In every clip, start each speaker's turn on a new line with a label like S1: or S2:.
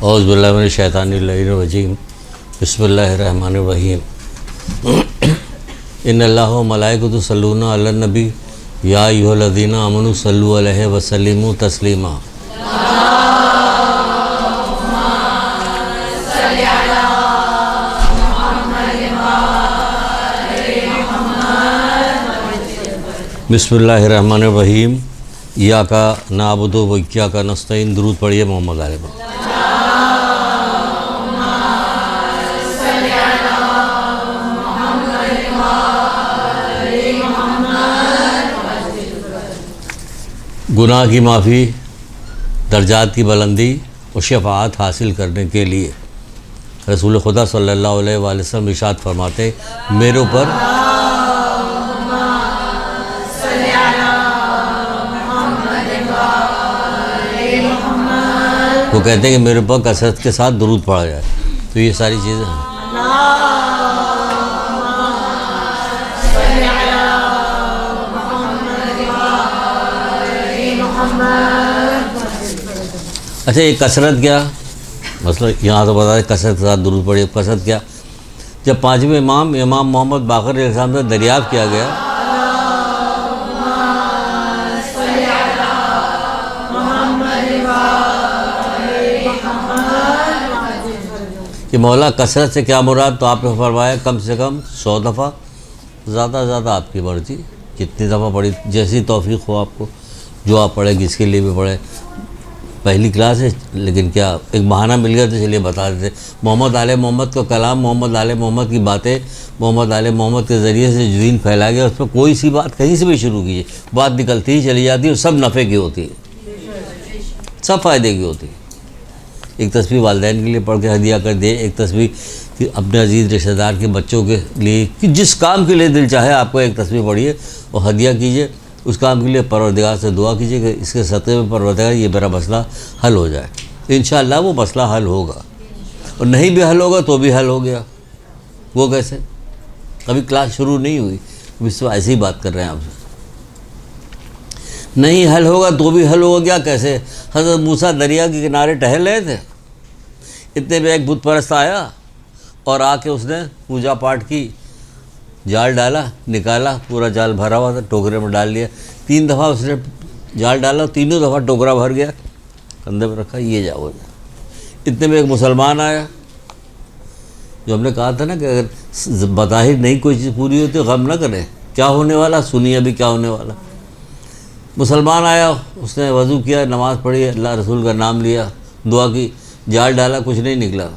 S1: اعوذ باللہ من الشیطان الرجیم بسم اللہ الرحمن الرحیم ان اللہ و ملائکۃ یصلون علی النبی یا ایھا الذین آمنوا صلوا علیہ وسلموا تسلیما۔ بسم اللہ الرحمن الرحیم ایاک نعبد و ایاک نستعین۔ درود پڑھیے محمد علیہ وسلم۔ گناہ کی معافی، درجات کی بلندی اور شفاعت حاصل کرنے کے لیے رسول خدا صلی اللہ علیہ وآلہ وسلم ارشاد فرماتے میرے اوپر وہ کہتے ہیں کہ میرے اوپر کثرت کے ساتھ درود پڑھا جائے، تو یہ ساری چیزیں ہیں۔ اچھا، یہ کثرت کیا مسئلہ یہاں تو بتا دیں، کثرت کے ساتھ درود پڑھیے۔ کثرت کیا؟ جب پانچویں امام محمد باقر علیہ السلام سے دریافت کیا گیا کہ مولا کثرت سے کیا مراد، تو آپ نے فرمایا کم سے کم 100 دفعہ، زیادہ سے زیادہ آپ کی مرضی، جتنی دفعہ پڑھی جیسی توفیق ہو آپ کو، جو آپ پڑھیں جس کے لیے بھی پڑھیں۔ پہلی کلاس ہے لیکن کیا ایک بہانہ مل گیا تو چلیے بتا دیتے۔ محمد آل محمد کا کلام، محمد آل محمد کی باتیں محمد آل محمد کے ذریعے سے جو دین پھیلایا گیا، اس پر کوئی سی بات کہیں سے بھی شروع کیجیے، بات نکلتی ہی چلی جاتی ہے اور سب نفع کی ہوتی ہے، سب فائدے کی ہوتی ہے۔ ایک تسبیح والدین کے لیے پڑھ کے ہدیہ کر دے، ایک تسبیح اپنے عزیز رشتہ دار کے بچوں کے لیے، کہ جس کام کے لیے دل چاہے آپ کو ایک تسبیح پڑھیے اور ہدیہ کیجیے اس کام کے لیے، پروردگار سے دعا کیجیے کہ اس کے صدقے میں پروردگار یہ میرا مسئلہ حل ہو جائے۔ انشاءاللہ وہ مسئلہ حل ہوگا، اور نہیں بھی حل ہوگا تو بھی حل ہو گیا۔ وہ کیسے؟ ابھی کلاس شروع نہیں ہوئی، اس سے ایسے ہی بات کر رہے ہیں آپ سے۔ نہیں حل ہوگا تو بھی حل ہو گیا کیسے؟ حضرت موسیٰ دریا کے کنارے ٹہل رہے تھے، اتنے میں ایک بت پرست آیا اور آ کے اس نے پوجا پاٹ کی، جال ڈالا، نکالا، پورا جال بھرا ہوا تھا، ٹوکرے میں ڈال لیا۔ 3 دفعہ اس نے جال ڈالا، تینوں دفعہ ٹوکرا بھر گیا، کندھے پہ رکھا، یہ جاؤ۔ اتنے میں ایک مسلمان آیا، جو ہم نے کہا تھا نا کہ اگر بظاہر نہیں کوئی چیز پوری ہوتی غم نہ کریں، کیا ہونے والا سنیے ابھی کیا ہونے والا۔ مسلمان آیا، اس نے وضو کیا، نماز پڑھی، اللہ رسول کا نام لیا، دعا کی، جال ڈالا، کچھ نہیں نکلا۔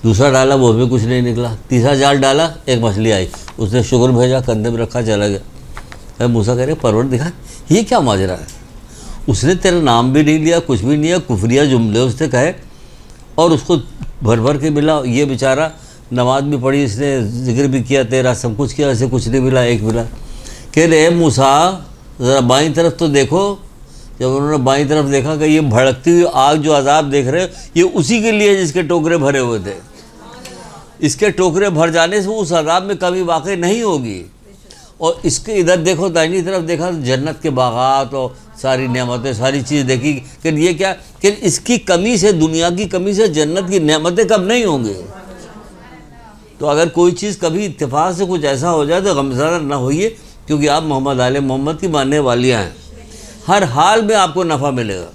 S1: دوسرا ڈالا، وہ بھی کچھ نہیں نکلا۔ تیسرا جال ڈالا، ایک مچھلی آئی، اس نے شکر بھیجا، کندھے میں رکھا، چلا گیا۔ موسیٰ کہہ رہے پروردگار یہ کیا ماجرا ہے؟ اس نے تیرا نام بھی نہیں لیا، کچھ بھی نہیں ہے، کفریہ جملے اس نے کہے اور اس کو بھر بھر کے ملا۔ یہ بیچارہ نماز بھی پڑھی، اس نے ذکر بھی کیا تیرا، سب کچھ کیا، اسے کچھ نہیں ملا، ایک ملا۔ کہہ رہے موسیٰ ذرا بائیں طرف تو دیکھو۔ جب انہوں نے بائیں طرف دیکھا کہ یہ بھڑکتی ہوئی آگ جو عذاب دیکھ رہے یہ اسی کے لیے جس کے ٹوکرے بھرے ہوئے تھے۔ اس کے ٹوکرے بھر جانے سے اس عذاب میں کمی واقع نہیں ہوگی۔ اور اس کے ادھر دیکھو، دائنی طرف دیکھا تو جنت کے باغات اور ساری نعمتیں، ساری چیز دیکھی کہ یہ کیا کہ اس کی کمی سے، دنیا کی کمی سے جنت کی نعمتیں کم نہیں ہوں گی۔ تو اگر کوئی چیز کبھی اتفاق سے کچھ ایسا ہو جائے تو غمزدہ نہ ہوئیے، کیونکہ آپ محمد آل محمد کی ماننے والیاں ہیں۔ ہر حال میں آپ کو نفع ملے گا،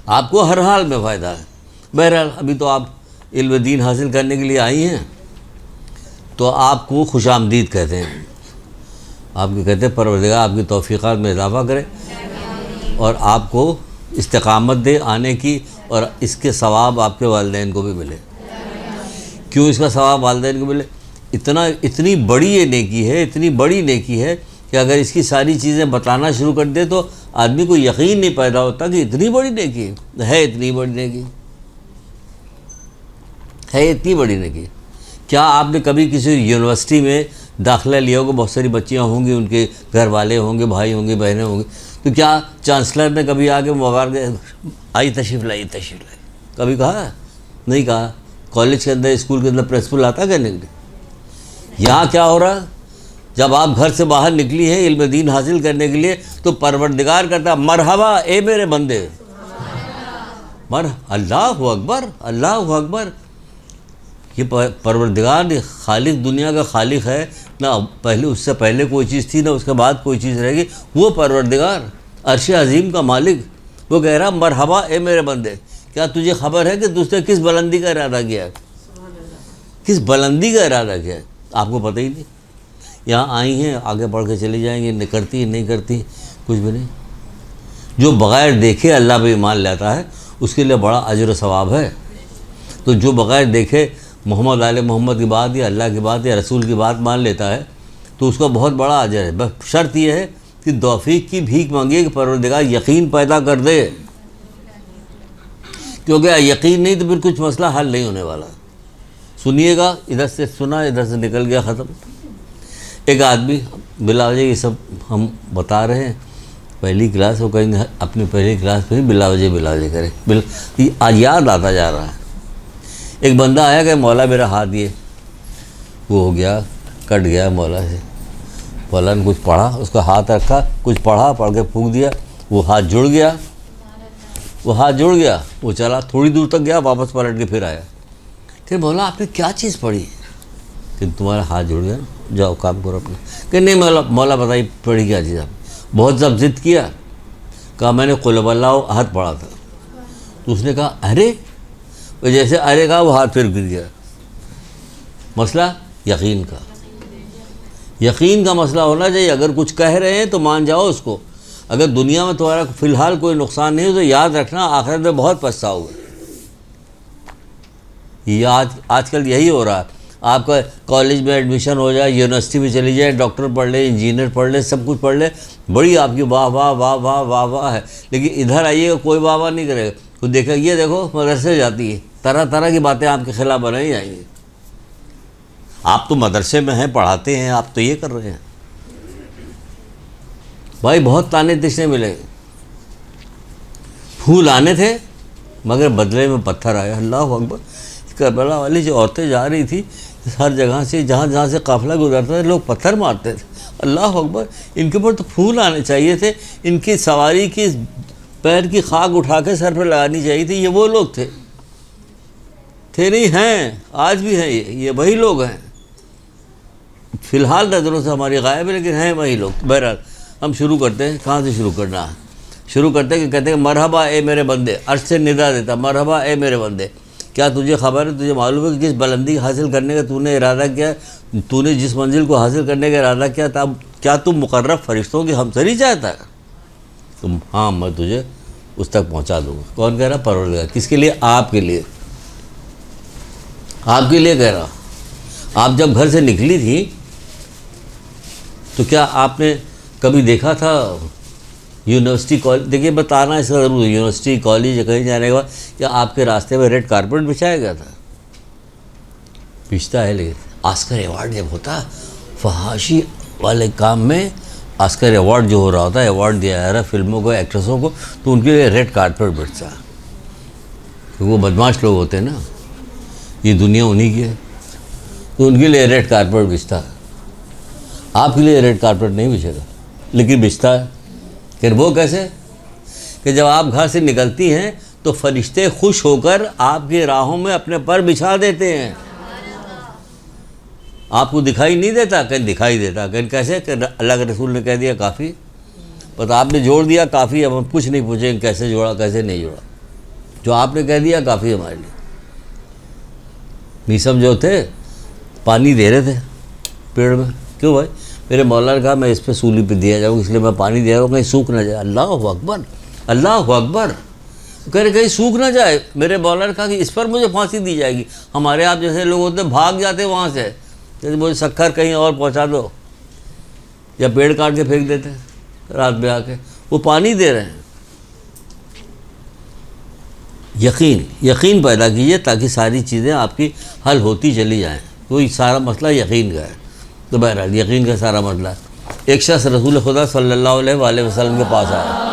S1: آپ کو ہر حال میں فائدہ ہے۔ بہرحال ابھی تو آپ علم دین حاصل کرنے کے لیے آئی ہیں، تو آپ کو خوش آمدید کہتے ہیں۔ آپ کو کہتے ہیں پروردگار آپ کی توفیقات میں اضافہ کرے اور آپ کو استقامت دے آنے کی، اور اس کے ثواب آپ کے والدین کو بھی ملے۔ کیوں اس کا ثواب والدین کو ملے؟ اتنی بڑی یہ نیکی ہے، اتنی بڑی نیکی ہے کہ اگر اس کی ساری چیزیں بتانا شروع کر دے تو آدمی کو یقین نہیں پیدا ہوتا کہ اتنی بڑی نیکی ہے، اتنی بڑی نیکی ہے، اتنی بڑی نیکی۔ کیا آپ نے کبھی کسی یونیورسٹی میں داخلہ لیا ہوگا، بہت ساری بچیاں ہوں گی، ان کے گھر والے ہوں گے، بھائی ہوں گے، بہنیں ہوں گی، تو کیا چانسلر نے کبھی آ کے مبارک آئی تشریف لائی کبھی کہا؟ نہیں کہا۔ کالج کے اندر، اسکول کے اندر پرنسپل آتا کہنے کے لیے؟ یہاں کیا ہو رہا؟ جب آپ گھر سے باہر نکلی ہیں علم دین حاصل کرنے کے لیے تو پروردگار کہتا مرحبا اے میرے بندے، اللہ اکبر، اللہ اکبر. یہ پروردگار خالق، دنیا کا خالق ہے نہ. پہلے اس سے پہلے کوئی چیز تھی نہ اس کے بعد کوئی چیز رہے گی. وہ پروردگار عرش عظیم کا مالک، وہ کہہ رہا مرحبا اے میرے بندے، کیا تجھے خبر ہے کہ تجھ نے کس بلندی کا ارادہ کیا ہے؟ کس بلندی کا ارادہ کیا ہے؟ آپ کو پتہ ہی نہیں. یہاں آئی ہیں، آگے بڑھ کے چلی جائیں گے، کرتی نہیں کرتی کچھ بھی نہیں. جو بغیر دیکھے اللہ پہ ایمان لاتا ہے اس کے لیے بڑا اجر و ثواب ہے. تو جو بغیر دیکھے محمد آل محمد کی بات یا اللہ کی بات یا رسول کی بات مان لیتا ہے تو اس کا بہت بڑا اجر ہے. بس شرط یہ ہے کہ توفیق کی بھیک مانگیے کہ پروردگار یقین پیدا کر دے، کیونکہ یقین نہیں تو پھر کچھ مسئلہ حل نہیں ہونے والا. سنیے گا، ادھر سے سنا ادھر سے نکل گیا، ختم. ایک آدمی بلا وجہ یہ سب ہم بتا رہے ہیں، پہلی کلاس وہ کہیں گے اپنی پہلی کلاس میں بلا وجہ کرے. آج یاد آتا جا رہا ہے. ایک بندہ آیا کہ مولا میرا ہاتھ یہ وہ ہو گیا، کٹ گیا مولا سے. مولا نے کچھ پڑھا، اس کا ہاتھ رکھا، کچھ پڑھا، پڑھ کے پھونک دیا، وہ ہاتھ جڑ گیا. وہ چلا تھوڑی دور تک گیا، واپس پلٹ کے پھر آیا کہ مولا آپ نے کیا چیز پڑھی کہ تمہارا ہاتھ جڑ گیا؟ جاؤ کام کرو اپنا. کہ نہیں مولا بتائی پڑھی کیا چیز؟ آپ بہت سب ضد کیا، کہا میں نے قل هو اللہ احد پڑھا تھا. تو اس نے کہا ارے، جیسے ارے کہا وہ ہاتھ پھر گر گیا. مسئلہ یقین کا، یقین کا مسئلہ ہونا چاہیے. اگر کچھ کہہ رہے ہیں تو مان جاؤ اس کو. اگر دنیا میں تمہارا فی الحال کوئی نقصان نہیں ہو تو یاد رکھنا آخرت میں بہت پچھتاؤ گے. یہ آج کل یہی ہو رہا ہے. آپ کا کالج میں ایڈمیشن ہو جائے، یونیورسٹی میں چلی جائے، ڈاکٹر پڑھ لے، انجینئر پڑھ لے، سب کچھ پڑھ لے، بڑی آپ کی واہ واہ واہ واہ واہ واہ ہے. لیکن ادھر آئیے گا کوئی واہ واہ نہیں کرے گا. تو دیکھا یہ دیکھو مدرسے جاتی ہے، طرح طرح کی باتیں آپ کے خلاف بنائی جائیں گی. آپ تو مدرسے میں ہیں، پڑھاتے ہیں، آپ تو یہ کر رہے ہیں. بھائی بہت تانے تشنے ملے. پھول آنے تھے مگر بدلے میں پتھر آیا. اللہ اکبر. کربلا والی جو عورتیں جا رہی تھی ہر جگہ سے، جہاں سے قافلہ گزرتا تھا لوگ پتھر مارتے تھے. اللہ اکبر. ان کے اوپر تو پھول آنے چاہیے تھے، ان کی سواری کی پیر کی خاک اٹھا کے سر پہ لگانی چاہیے تھی. یہ وہ لوگ تھے نہیں، ہیں آج بھی ہیں. یہ وہی لوگ ہیں. فی الحال نظروں سے ہماری غائب ہے لیکن ہیں وہی لوگ. بہرحال ہم شروع کرتے ہیں. کہاں سے شروع کرنا ہے؟ شروع کرتے ہیں کہ کہتے ہیں مرحبا اے میرے بندے. عرش سے ندا دیتا مرحبا اے میرے بندے، کیا تجھے خبر ہے، تجھے معلوم ہے کہ جس بلندی حاصل کرنے کا تو نے ارادہ کیا، تو نے جس منزل کو حاصل کرنے کا ارادہ کیا تھا، کیا تم مقرب فرشتوں کی ہمسری چاہتا ہے؟ تم ہاں میں تجھے اس تک پہنچا دوں گا. کون کہہ رہا؟ پروردگار. کس کے لیے؟ آپ کے لیے. آپ کے لیے کہہ رہا. آپ جب گھر سے نکلی تھی تو کیا آپ نے کبھی دیکھا تھا یونیورسٹی کالج؟ دیکھیے بتانا اس کا ضرور ہے. یونیورسٹی کالج یا کہیں جانے کے بعد کیا آپ کے راستے میں ریڈ کارپیٹ بچھایا گیا تھا؟ بچھتا ہے. لیکن آسکر ایوارڈ جب ہوتا فحاشی والے کام میں، آسکر ایوارڈ جو ہو رہا ہوتا ہے، ایوارڈ دیا جا رہا ہے فلموں کو، ایکٹریسوں کو، تو ان کے لیے ریڈ کارپیٹ بچتا ہے. کیونکہ وہ بدماش لوگ ہوتے ہیں نا، یہ دنیا انہی کی ہے، تو ان کے لیے ریڈ کارپیٹ بچتا ہے. آپ کے لیے ریڈ کارپیٹ نہیں بچھے گا لیکن بچتا ہے. پھر وہ کیسے کہ جب آپ گھر سے نکلتی ہیں تو فرشتے خوش ہو کر آپ کی راہوں میں اپنے پر بچھا دیتے ہیں. آپ کو دکھائی نہیں دیتا؟ کہیں دکھائی دیتا. کہیں کیسے کہ اللہ کے رسول نے کہہ دیا کافی، بس آپ نے جوڑ دیا کافی. اب ہم کچھ نہیں پوچھیں کیسے جوڑا کیسے نہیں جوڑا، جو آپ نے کہہ دیا کافی ہمارے لیے. نیسم جو تھے پانی دے رہے تھے پیڑ میں. کیوں بھائی؟ میرے مولا نے کہا میں اس پہ سولی پہ دیا جاؤں، اس لیے میں پانی دے رہا ہوں کہیں سوکھ نہ جائے. اللہ اکبر. اللہ اکبر. کہہ رہے کہیں سوکھ نہ جائے. میرے مولا نے کہا کہ اس پر مجھے پھانسی دی جائے گی. ہمارے آپ جیسے لوگ ہوتے بھاگ جاتے وہاں سے، جیسے مجھے سکھر کہیں اور پہنچا دو، یا پیڑ کاٹ کے پھینک دیتے رات میں آ کے. وہ پانی دے رہے ہیں. یقین پیدا کیجیے تاکہ ساری چیزیں آپ کی حل ہوتی چلی جائیں. کوئی سارا مسئلہ یقین کا ہے. تو بہرحال یقین کا سارا مسئلہ ہے. ایک شخص رسول خدا صلی اللہ علیہ وآلہ وسلم کے پاس آیا.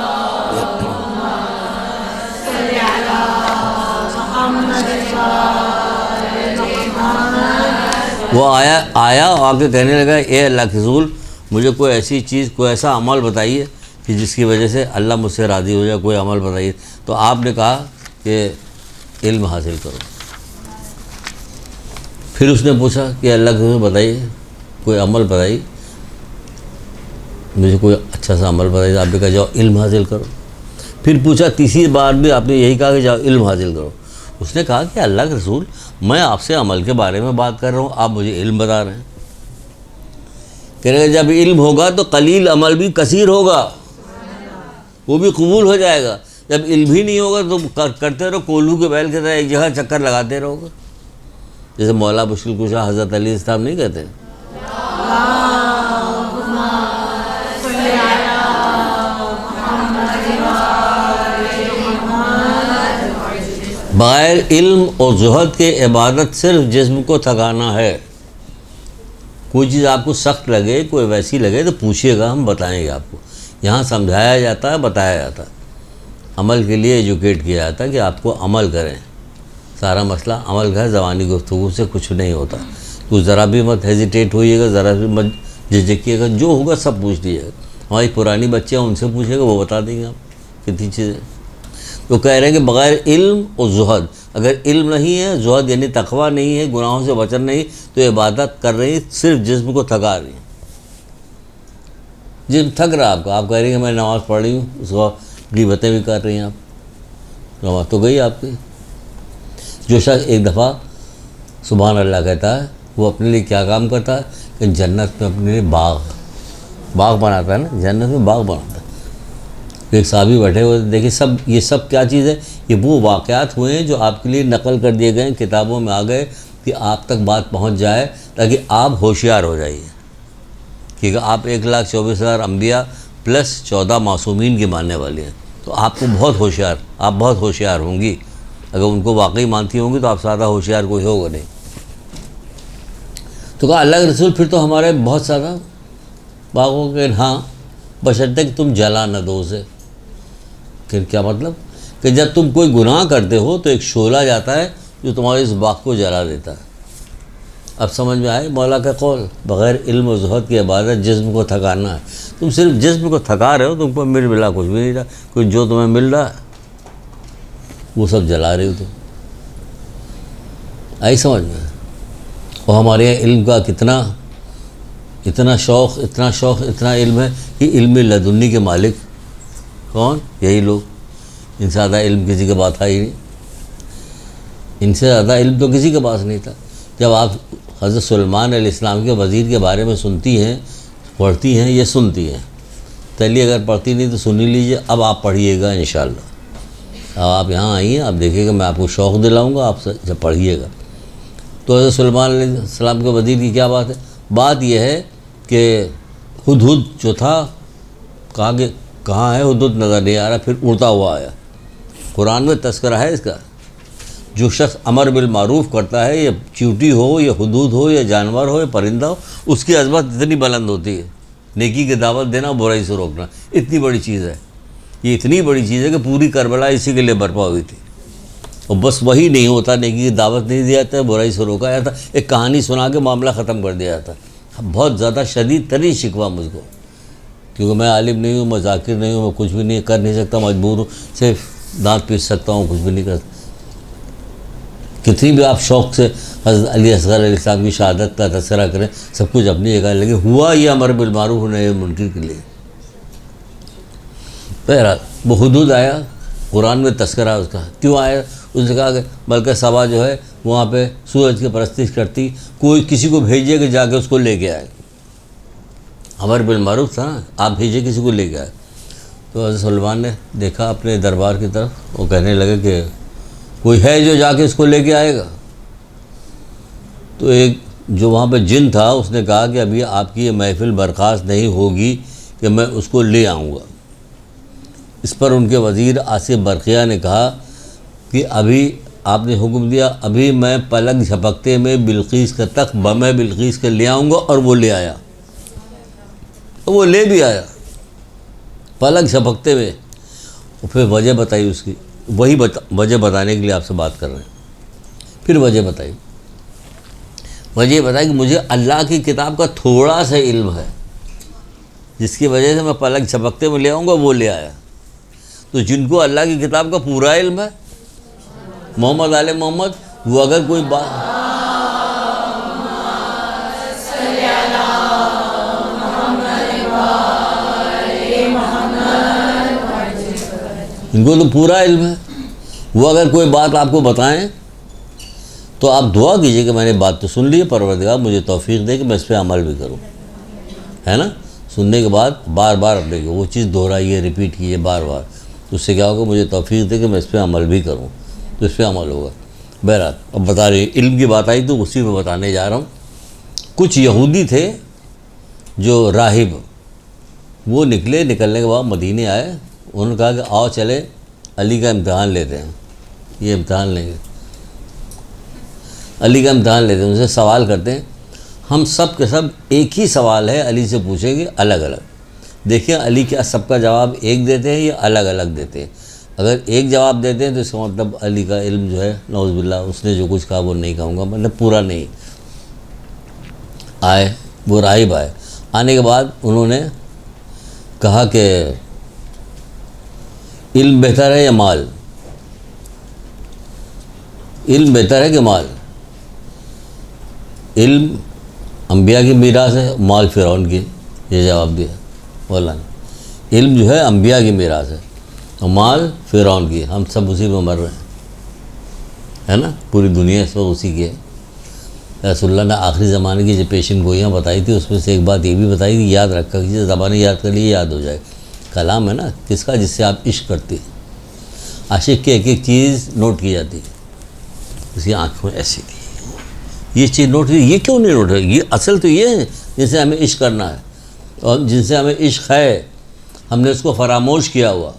S1: وہ آیا آ کے کہنے لگا اے اللہ کے رسول، مجھے کوئی ایسی چیز، کوئی ایسا عمل بتائیے کہ جس کی وجہ سے اللہ مجھ سے راضی ہو جائے. کوئی عمل بتائیے. تو آپ نے کہا کہ علم حاصل کرو۔ پھر اس نے پوچھا کہ اللہ کے رسول بتائیے کوئی عمل بتائیے، مجھے کوئی اچھا سا عمل بتائیے۔ آپ نے کہا جاؤ علم حاصل کرو۔ پھر پوچھا تیسری بار بھی آپ نے یہی کہا کہ جاؤ علم حاصل کرو۔ اس نے کہا کہ اللہ کے رسول میں آپ سے عمل کے بارے میں بات کر رہا ہوں، آپ مجھے علم بتا رہے ہیں۔ کہہ رہے جب علم ہوگا تو قلیل عمل بھی کثیر ہوگا، وہ بھی قبول ہو جائے گا۔ جب علم ہی نہیں ہوگا تو کرتے رہو، کولو کے بیل کی طرح ایک جگہ چکر لگاتے رہو گے۔ جیسے مولا مشکل کشا حضرت علی السلام نہیں کہتے بغیر علم اور زہد کے عبادت صرف جسم کو تھکانا ہے۔ کوئی چیز آپ کو سخت لگے، کوئی ویسی لگے تو پوچھیے گا، ہم بتائیں گے آپ کو۔ یہاں سمجھایا جاتا ہے، بتایا جاتا ہے، عمل کے لیے ایجوکیٹ کیا جاتا ہے کہ آپ کو عمل کریں۔ سارا مسئلہ عمل کا ہے، زبانی گفتگو سے کچھ نہیں ہوتا۔ تو ذرا بھی مت ہیزیٹیٹ ہوئیے گا، ذرا بھی مت جھجکیے گا، جو ہوگا سب پوچھ لیجیے گا۔ ہماری پرانی بچے ہیں، ان سے پوچھے گا، وہ بتا دیں گے آپ کتنی چیزیں۔ تو کہہ رہے ہیں کہ بغیر علم اور زہد، اگر علم نہیں ہے، زہد یعنی تقویٰ نہیں ہے، گناہوں سے بچن نہیں، تو عبادت کر رہی صرف جسم کو تھکا رہی ہے۔ جسم تھک رہا آپ کا، آپ کہہ رہی ہیں کہ میں نماز پڑھ رہی ہوں، اس کو غیبتیں بھی کر رہی ہیں آپ، نماز تو گئی آپ کی۔ جو شخص ایک دفعہ سبحان اللہ کہتا ہے، وہ اپنے لیے کیا کام کرتا ہے کہ جنت میں اپنے لیے باغ بناتا ہے نا، جنت میں باغ بناتا ہے۔ ایک صحابی بیٹھے ہوئے، دیکھیں یہ سب کیا چیز ہے، یہ وہ واقعات ہوئے ہیں جو آپ کے لیے نقل کر دیے گئے، کتابوں میں آ گئے کہ آپ تک بات پہنچ جائے تاکہ آپ ہوشیار ہو جائیے، کیونکہ آپ 1,24,000 انبیاء پلس 14 معصومین کی ماننے والے ہیں، تو آپ کو بہت ہوشیار ہوں گی۔ اگر ان کو واقعی مانتی ہوں گی تو آپ زیادہ ہوشیار کوئی ہوگا نہیں۔ تو کہا اللہ کے رسول پھر تو ہمارے بہت سارا باغوں کے، ہاں بشرطے کہ تم جلا نہ دو اسے۔ پھر کیا مطلب کہ جب تم کوئی گناہ کرتے ہو تو ایک شعلہ جاتا ہے جو تمہارے اس باغ کو جلا دیتا ہے۔ اب سمجھ میں آئے مولا کا قول، بغیر علم و زہد کی عبادت جسم کو تھکانا ہے۔ تم صرف جسم کو تھکا رہے ہو، تم کو ملا کچھ بھی نہیں رہا، کوئی جو تمہیں مل رہا ہے وہ سب جلا رہے ہو تم۔ آئی سمجھ میں؟ اور ہمارے یہاں علم کا اتنا شوق، اتنا علم ہے کہ علم لدنی کے مالک کون؟ یہی لوگ۔ ان سے زیادہ علم کسی کے پاس تھا ہی نہیں، ان سے زیادہ علم تو کسی کے پاس نہیں تھا۔ جب آپ حضرت سلیمان علیہ السلام کے وزیر کے بارے میں سنتی ہیں، پڑھتی ہیں، یہ سنتی ہیں، پہلے اگر پڑھتی نہیں تو سنی لیجیے، اب آپ پڑھیے گا انشاءاللہ۔ اب آپ یہاں آئیے، آپ دیکھیے گا، میں آپ کو شوق دلاؤں گا، آپ سے جب پڑھیے گا۔ تو حضرت سلیمان علیہ السلام کے وزیر کی کیا بات ہے؟ بات یہ ہے کہ ہدہد جو تھا، کہا کہ کہاں ہے ہدہد، نظر نہیں آ رہا، پھر اڑتا ہوا آیا۔ قرآن میں تذکرہ ہے اس کا، جو شخص امر بالمعروف کرتا ہے، یا چیوٹی ہو، یا ہدہد ہو، یا جانور ہو، یا پرندہ ہو، اس کی عظمت اتنی بلند ہوتی ہے۔ نیکی کی دعوت دینا، برائی سے روکنا، اتنی بڑی چیز ہے۔ یہ اتنی بڑی چیز ہے کہ پوری کربلا اسی کے لیے برپا ہوئی تھی، اور بس وہی نہیں ہوتا، نیکی کی دعوت نہیں دیا جاتا، برائی سے روکا جاتا، ایک کہانی سنا کے معاملہ ختم کر دیا جاتا۔ بہت زیادہ شدید ترین شکوہ مجھ کو، کیونکہ میں عالم نہیں ہوں، میں ذاکر نہیں ہوں، میں کچھ بھی نہیں کر نہیں سکتا، مجبور ہوں، صرف دانت پیس سکتا ہوں، کچھ بھی نہیں کر سکتا۔ کتنی بھی آپ شوق سے حضرت علی اصغر علیہ السلام کی شہادت کا تذکرہ کریں، سب کچھ اپنی جگہ لگے، ہوا یہ امر بالمعروف نہی عن المنکر کے لیے۔ بہرحال وہ حدود آیا، قرآن میں تذکرہ اس کا کیوں آیا؟ اس نے کہا کہ بلکہ صبا جو ہے وہاں پہ سورج کی پرستش کرتی، کوئی کسی کو بھیجیے کہ جا کے اس کو لے کے آئے۔ امر بالمعروف تھا نا، آپ بھیجیے کسی کو لے کے آئے۔ تو حضرت سلیمان نے دیکھا اپنے دربار کی طرف، وہ کہنے لگے کہ کوئی ہے جو جا کے اس کو لے کے آئے گا؟ تو ایک جو وہاں پہ جن تھا، اس نے کہا کہ ابھی آپ کی یہ محفل برخاست نہیں ہوگی کہ میں اس کو لے آؤں گا۔ اس پر ان کے وزیر آصف برقیہ نے کہا کہ ابھی آپ نے حکم دیا، ابھی میں پلک جھپکتے میں بلقیس کا تخت بمِ بلقیس کے لے آؤں گا، اور وہ لے آیا، وہ لے بھی آیا پلک جھپکتے میں۔ اور پھر وجہ بتائی اس کی، وہی وجہ بتانے کے لیے آپ سے بات کر رہے ہیں۔ پھر وجہ بتائی کہ مجھے اللہ کی کتاب کا تھوڑا سا علم ہے، جس کی وجہ سے میں پلک جھپکتے میں لے آؤں گا، وہ لے آیا۔ تو جن کو اللہ کی کتاب کا پورا علم ہے، محمد آل محمد وہ اگر کوئی بات ان کو تو پورا علم ہے. وہ اگر کوئی بات آپ کو بتائیں تو آپ دعا کیجئے کہ میں نے بات تو سن لی ہے، پروردگار مجھے توفیق دے کہ میں اس پہ عمل بھی کروں، ہے نا. سننے کے بعد بار بار اپنے وہ چیز دہرائیے، ریپیٹ کیجیے بار بار. تو اس سے کیا ہوگا؟ مجھے توفیق دے کہ میں اس پہ عمل بھی کروں، تو اس پہ عمل ہوگا. بہرحال اب بتا رہی علم کی بات آئی تو اسی پہ بتانے جا رہا ہوں. کچھ یہودی تھے جو راہب، وہ نکلنے کے بعد مدینے آئے. انہوں نے کہا کہ آؤ چلے علی کا امتحان لیتے ہیں. یہ امتحان لیں گے، علی کا امتحان لیتے ہیں، ان سے سوال کرتے ہیں. ہم سب کے سب ایک ہی سوال ہے علی سے پوچھیں گے الگ الگ. دیکھیں علی کیا سب کا جواب ایک دیتے ہیں یا الگ الگ دیتے ہیں. اگر ایک جواب دیتے ہیں تو اس کا مطلب علی کا علم جو ہے نعوذ باللہ اس نے جو کچھ کہا وہ نہیں کہوں گا، مطلب پورا نہیں. آئے وہ راہب آئے. آنے کے بعد انہوں نے کہا کہ علم بہتر ہے یا مال؟ علم بہتر ہے کہ مال؟ علم انبیاء کی میراث ہے، مال فرعون کی. یہ جواب دیا مولانا. علم جو ہے انبیاء کی میراث ہے اور مال فرعون کی. ہم سب اسی میں مر رہے ہیں، ہے نا. پوری دنیا اس وقت اسی کی ہے. رسول اللہ نے آخری زمانے کی جو پیشن گوئیاں بتائی تھی اس میں سے ایک بات یہ بھی بتائی تھی، یاد رکھا کیجیے، زبانیں یاد کر لیے یاد ہو جائے. کلام ہے نا کس کا؟ جس سے آپ عشق کرتے ہیں. عاشق کی ایک ایک چیز نوٹ کی جاتی ہے. اس کی آنکھوں ایسی تھی، یہ چیز نوٹ کی. یہ کیوں نہیں نوٹ ہے؟ یہ اصل تو یہ ہے جن سے ہمیں عشق کرنا ہے اور جن سے ہمیں عشق ہے. ہم نے اس کو فراموش کیا ہوا.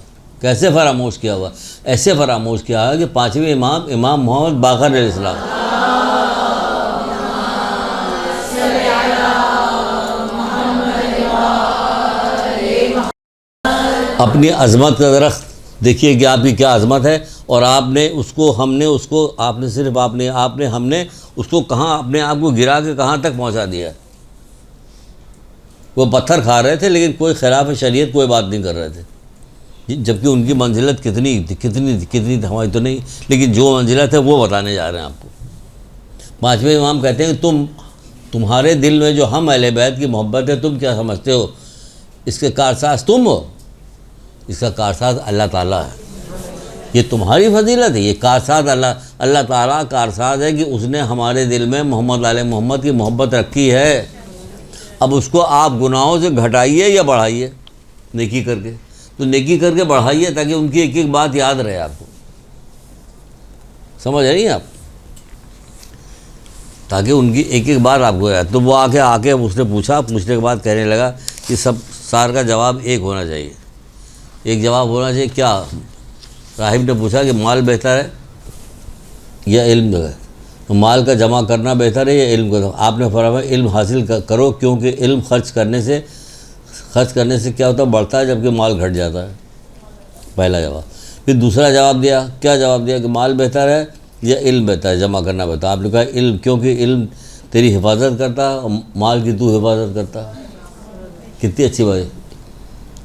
S1: کیسے فراموش کیا ہوا؟ ایسے فراموش کیا ہوا کہ پانچویں امام محمد باقر علیہ السلام اپنی عظمت کا درخت دیکھیے کہ آپ کی کیا عظمت ہے، اور آپ نے اس کو ہم نے اس کو آپ نے صرف آپ نے ہم نے اس کو کہاں اپنے آپ کو گرا کے کہاں تک پہنچا دیا. وہ پتھر کھا رہے تھے لیکن کوئی خلاف شریعت کوئی بات نہیں کر رہے تھے، جبکہ ان کی منزلت کتنی ہماری تو نہیں، لیکن جو منزلت ہے وہ بتانے جا رہے ہیں آپ کو. پانچویں امام کہتے ہیں کہ تمہارے دل میں جو ہم اہل بیت کی محبت ہے تم کیا سمجھتے ہو؟ اس کے کارساز تم ہو، اس کا کارساز اللہ تعالیٰ ہے. یہ تمہاری فضیلت ہے. یہ کارساز اللہ تعالیٰ کارساز ہے کہ اس نے ہمارے دل میں محمد علیہ محمد کی محبت رکھی ہے. اب اس کو آپ گناہوں سے گھٹائیے یا بڑھائیے نیکی کر کے. تو نیکی کر کے بڑھائیے تاکہ ان کی ایک ایک بات یاد رہے آپ کو. سمجھ رہی ہیں آپ؟ تاکہ ان کی ایک ایک بات آپ کو یاد. تو وہ آ کے اس نے پوچھنے کے بعد کہنے لگا کہ سار کا جواب ایک ہونا چاہیے. ایک جواب ہونا چاہیے. کیا؟ راہب نے پوچھا کہ مال بہتر ہے یا علم جو ہے؟ تو مال کا جمع کرنا بہتر ہے یا علم کا؟ آپ نے فرمایا علم حاصل کرو، کیونکہ علم خرچ کرنے سے کیا ہوتا ہے؟ بڑھتا ہے، جبکہ مال گھٹ جاتا ہے. پہلا جواب. پھر دوسرا جواب دیا. کیا جواب دیا؟ کہ مال بہتر ہے یا علم بہتر ہے، جمع کرنا بہتر ہے. آپ نے کہا علم، کیونکہ علم تیری حفاظت کرتا ہے اور مال کی تو حفاظت کرتا ہے. کتنی اچھی بات ہے.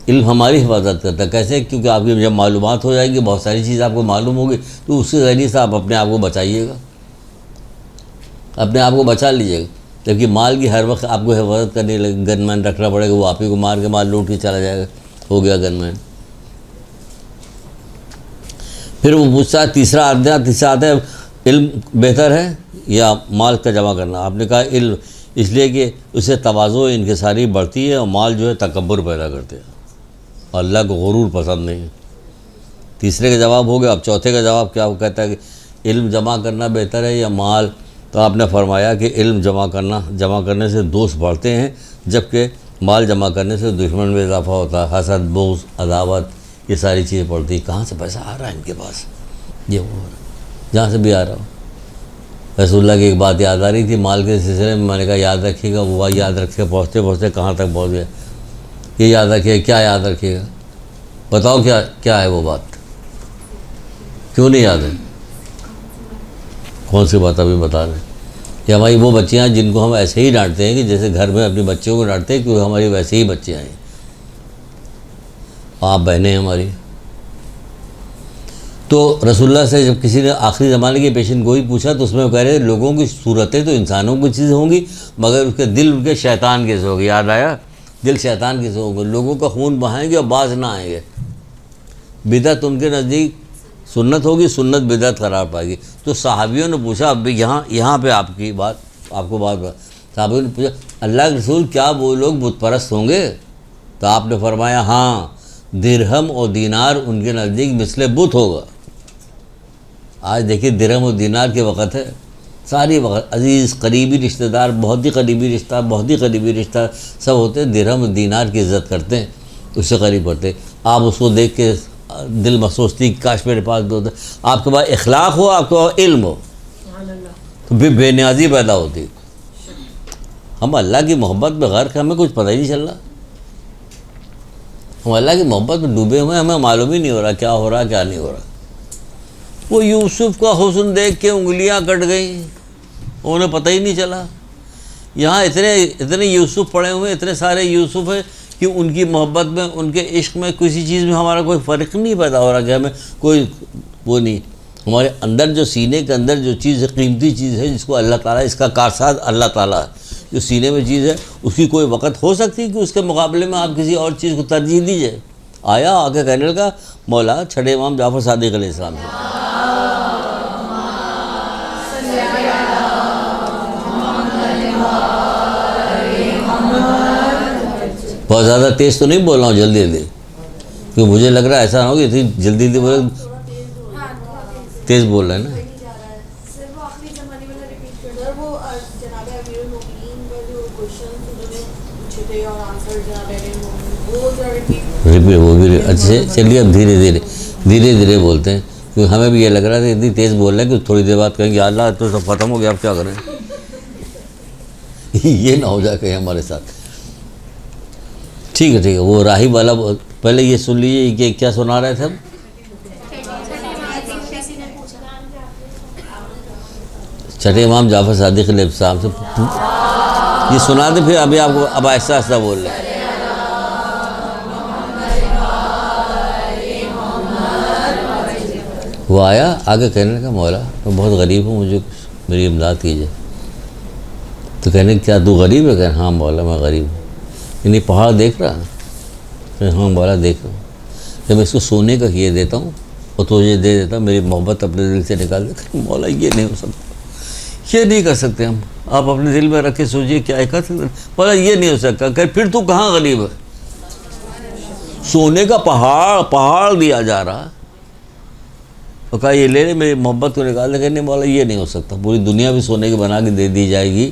S1: علم ہماری حفاظت کرتا ہے. کیسے؟ کیونکہ آپ کی جب معلومات ہو جائیں گی، بہت ساری چیز آپ کو معلوم ہوگی، تو اس کے ذریعے سے آپ اپنے آپ کو بچائیے گا، اپنے آپ کو بچا لیجیے گا. جبکہ مال کی ہر وقت آپ کو حفاظت کرنے لگے، گن مین رکھنا پڑے گا، وہ آپ ہی کو مار کے مال لوٹ کے چلا جائے گا. ہو گیا گن مین. پھر وہ پوچھتا ہے تیسرا آتا ہے علم بہتر ہے یا مال کا جمع کرنا؟ آپ نے کہا علم، اس لیے کہ اسے تواضع انکساری بڑھتی ہے، اور مال جو ہے تکبر پیدا کرتے ہیں، اور اللہ کو غرور پسند نہیں ہے. تیسرے کا جواب ہو گیا. اب چوتھے کا جواب کیا؟ وہ کہتا ہے کہ علم جمع کرنا بہتر ہے یا مال؟ تو آپ نے فرمایا کہ علم جمع کرنے سے دوست بڑھتے ہیں، جبکہ مال جمع کرنے سے دشمن میں اضافہ ہوتا ہے. حسد، بغض، عداوت، یہ ساری چیزیں پڑتی ہیں. کہاں سے پیسہ آ رہا ہے ان کے پاس؟ یہ ہو رہا ہے جہاں سے بھی آ رہا ہو. رسول اللہ کی ایک بات یاد آ رہی تھی مال کے سلسلے میں. میں نے کہا یاد رکھیے گا. وہ یاد رکھے پہنچتے کہاں تک پہنچ گئے. یہ یاد رکھیے. کیا یاد رکھیے گا؟ بتاؤ کیا ہے وہ بات؟ کیوں نہیں یاد ہے؟ کون سی بات ابھی بتا رہے ہیں؟ کہ ہماری وہ بچیاں جن کو ہم ایسے ہی ڈانٹتے ہیں کہ جیسے گھر میں اپنے بچوں کو ڈانٹتے ہیں، کیونکہ ہماری ویسے ہی بچیاں ہیں. آپ بہنیں ہیں ہماری. تو رسول اللہ سے جب کسی نے آخری زمانے کی پیشن گوئی پوچھا تو اس میں وہ کہہ رہے لوگوں کی صورتیں تو انسانوں کی چیزیں ہوں گی مگر اس کے دل ان کے شیطان کے سے ہوگی. یاد آیا؟ دل شیطان کے سے ہوگا. لوگوں کا خون بہائیں گے اور باز نہ آئیں گے. بدعت ان کے نزدیک سنت ہوگی, سنت بدعت قرار پائے گی. تو صحابیوں نے پوچھا, اب بھی یہاں پہ آپ کو بات صحابیوں نے پوچھا اللہ کے رسول کیا وہ لوگ بت پرست ہوں گے؟ تو آپ نے فرمایا ہاں, درہم اور دینار ان کے نزدیک مثل بت ہوگا. آج دیکھیے درہم اور دینار کے وقت ہے, ساری وقت عزیز قریبی رشتہ دار, بہت ہی قریبی رشتہ, بہت ہی قریبی رشتہ سب ہوتے ہیں درہم اور دینار کی عزت کرتے ہیں, اس سے قریب پڑتے ہیں. آپ اس کو دیکھ کے دل میں سوچتی کہ کاش میرے پاس دو. آپ کے پاس اخلاق ہو, آپ کے پاس علم ہو, تو پھر بے نیازی پیدا ہوتی. ہم اللہ کی محبت میں غرق, ہمیں کچھ پتہ ہی نہیں چل رہا. ہم اللہ کی محبت میں ڈوبے ہوئے, ہمیں معلوم ہی نہیں ہو رہا کیا ہو رہا کیا نہیں ہو رہا. وہ یوسف کا حسن دیکھ کے انگلیاں کٹ گئیں, انہیں پتہ ہی نہیں چلا. یہاں اتنے یوسف پڑے ہوئے, اتنے سارے یوسف ہیں کہ ان کی محبت میں, ان کے عشق میں, کسی چیز میں ہمارا کوئی فرق نہیں پیدا ہو رہا کہ ہمیں کوئی وہ نہیں. ہمارے اندر جو سینے کے اندر جو چیز ہے, قیمتی چیز ہے جس کو اللہ تعالیٰ, اس کا کارساز اللہ تعالیٰ ہے, جو سینے میں چیز ہے اس کی کوئی وقت ہو سکتی کہ اس کے مقابلے میں آپ کسی اور چیز کو ترجیح دیجیے. آیا آ کے کہنے لگا مولا چھٹے امام جعفر صادق علیہ السلام سے, بہت زیادہ تیز تو نہیں بول رہا ہوں, جلدی کیونکہ مجھے لگ رہا ہے ایسا نہ ہو کہ اتنی جلدی بولے, تیز بول رہے ہیں نا. وہ بھی اچھے, چلیے اب دھیرے دھیرے بولتے ہیں, کیونکہ ہمیں بھی یہ لگ رہا تھا اتنی تیز بول رہے ہیں کہ تھوڑی دیر بعد کہیں گے اللہ تو سب ختم ہو گیا اب کیا کریں. یہ نہ ہو جائے کہیں ہمارے ساتھ. ٹھیک ہے, وہ راہب والا پہلے یہ سن لیجیے کہ کیا سنا رہے تھے ہم. چھٹے امام جعفر صادق علیہ السلام سے یہ سنا دیں, پھر ابھی آپ کو اب آہستہ آہستہ بول رہے ہیں. وہ آیا آگے کہنے لگا مولا میں بہت غریب ہوں, مجھے میری امداد کیجیے. تو کہنے کیا تو غریب ہے؟ کہنے ہاں مولا میں غریب ہوں. یعنی پہاڑ دیکھ رہا ہے؟ ہاں مولا دیکھ رہا ہوں. جب میں اس کو سونے کا کیے دیتا ہوں اور تجھے دے دیتا ہوں, میری محبت اپنے دل سے نکال دے. مولا یہ نہیں ہو سکتا, یہ نہیں کر سکتے ہم. آپ اپنے دل میں رکھ کے سوچیے کیا کر سکتے. مولا یہ نہیں ہو سکتا. کہ پھر تو کہاں غریب ہے؟ سونے کا پہاڑ دیا جا رہا, اور کہا یہ لے لے, میری محبت کو نکال دے. کہ نہیں مولا یہ نہیں ہو سکتا, پوری دنیا بھی سونے کی بنا کے دے دی جائے گی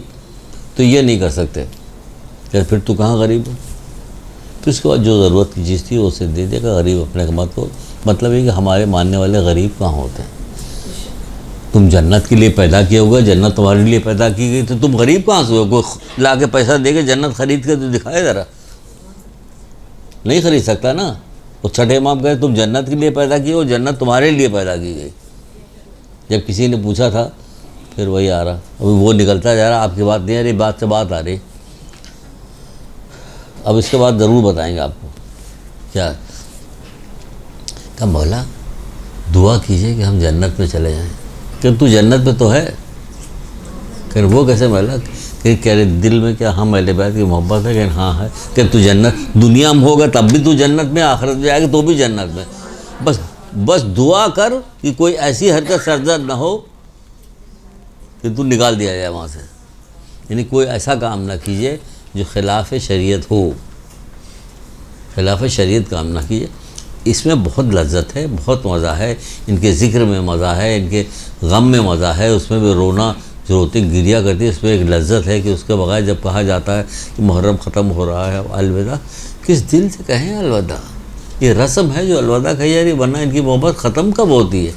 S1: تو یہ نہیں کر سکتے. کہ پھر تو کہاں غریب ہے؟ پھر اس کے بعد جو ضرورت کی چیز تھی وہ اسے دے دے گا. غریب اپنے کا مطلب یہ کہ ہمارے ماننے والے غریب کہاں ہوتے ہیں. تم جنت کے لیے پیدا کیا ہوگا, جنت تمہارے لیے پیدا کی گئی, تو تم غریب کہاں سے ہو؟ کوئی لا کے پیسہ دے کے جنت خرید کے تو دکھائے ذرا, نہیں خرید سکتا نا. وہ چھٹے امام کہے تم جنت کے لیے پیدا کی ہو, جنت تمہارے لیے پیدا کی گئی. جب کسی نے پوچھا تھا, پھر وہی آ رہا, ابھی وہ نکلتا جا رہا, آپ کی بات نہیں آ رہی, بات سے بات آ رہی. اب اس کے بعد ضرور بتائیں گے آپ کو کیا. کہ مولا دعا کیجئے کہ ہم جنت میں چلے جائیں. کہ تو جنت میں تو ہے. کہ وہ کیسے مولا؟ کہ کہہ رہے دل میں کیا ہم اہل بیت کی محبت ہے. کہ ہاں ہے. کہ تو جنت دنیا میں ہوگا تب بھی تو جنت میں, آخرت میں جائے گا تو بھی جنت میں. بس دعا کر کہ کوئی ایسی حرکت سرزد نہ ہو کہ تو نکال دیا جائے وہاں سے. یعنی کوئی ایسا کام نہ کیجیے جو خلاف شریعت ہو. خلاف شریعت کام نہ کیجیے. اس میں بہت لذت ہے, بہت مزہ ہے. ان کے ذکر میں مزہ ہے, ان کے غم میں مزہ ہے. اس میں بھی رونا جو روتی گریا کرتی ہے, اس میں ایک لذت ہے کہ اس کے بغیر جب کہا جاتا ہے کہ محرم ختم ہو رہا ہے, الوداع, کس دل سے کہیں الوداع. یہ رسم ہے جو الوداع کہی جا رہی, ورنہ ان کی محبت ختم کب ہوتی ہے,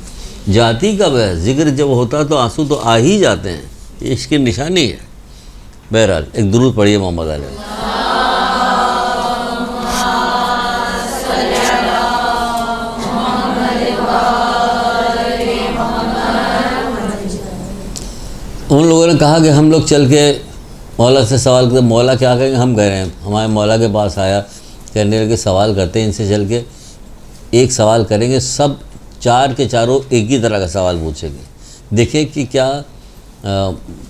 S1: جاتی کب ہے. ذکر جب ہوتا ہے تو آنسو تو آ ہی جاتے ہیں, یہ اس کی نشانی ہے. بہرحال ایک درود پڑھیے محمد علیہ. ان لوگوں نے کہا کہ ہم لوگ چل کے مولا سے سوال کرتے. مولا کیا کہیں گے؟ ہم کہہ رہے ہیں. ہمارے مولا کے پاس آیا, کہنے لگے سوال کرتے ہیں ان سے چل کے. ایک سوال کریں گے, سب چار کے چاروں ایک ہی طرح کا سوال پوچھیں گے. دیکھیں کہ کیا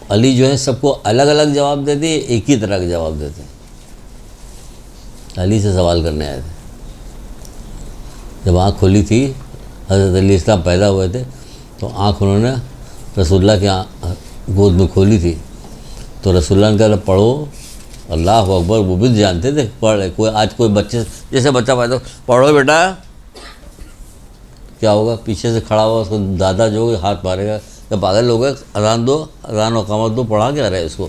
S1: علی جو ہے سب کو الگ الگ جواب دیتے ہیں، ایک ہی طرح کا جواب دیتے ہیں. علی سے سوال کرنے آئے تھے. جب آنکھ کھلی تھی، حضرت علی السلام پیدا ہوئے تھے، تو آنکھ انہوں نے رسول اللہ کی گود میں کھولی تھی. تو رسول اللہ نے کہا پڑھو اللہ اکبر. وہ بھی جانتے تھے پڑھ. آج کوئی بچے جیسے بچہ پیدا پڑھو بیٹا، کیا ہوگا؟ پیچھے سے کھڑا ہوا اس کو دادا جو ہوگا ہاتھ مارے گا کہ پاگل ہو گئے، اذان دو، اذان و اقامت دو. پڑھا کیا رہے اس کو؟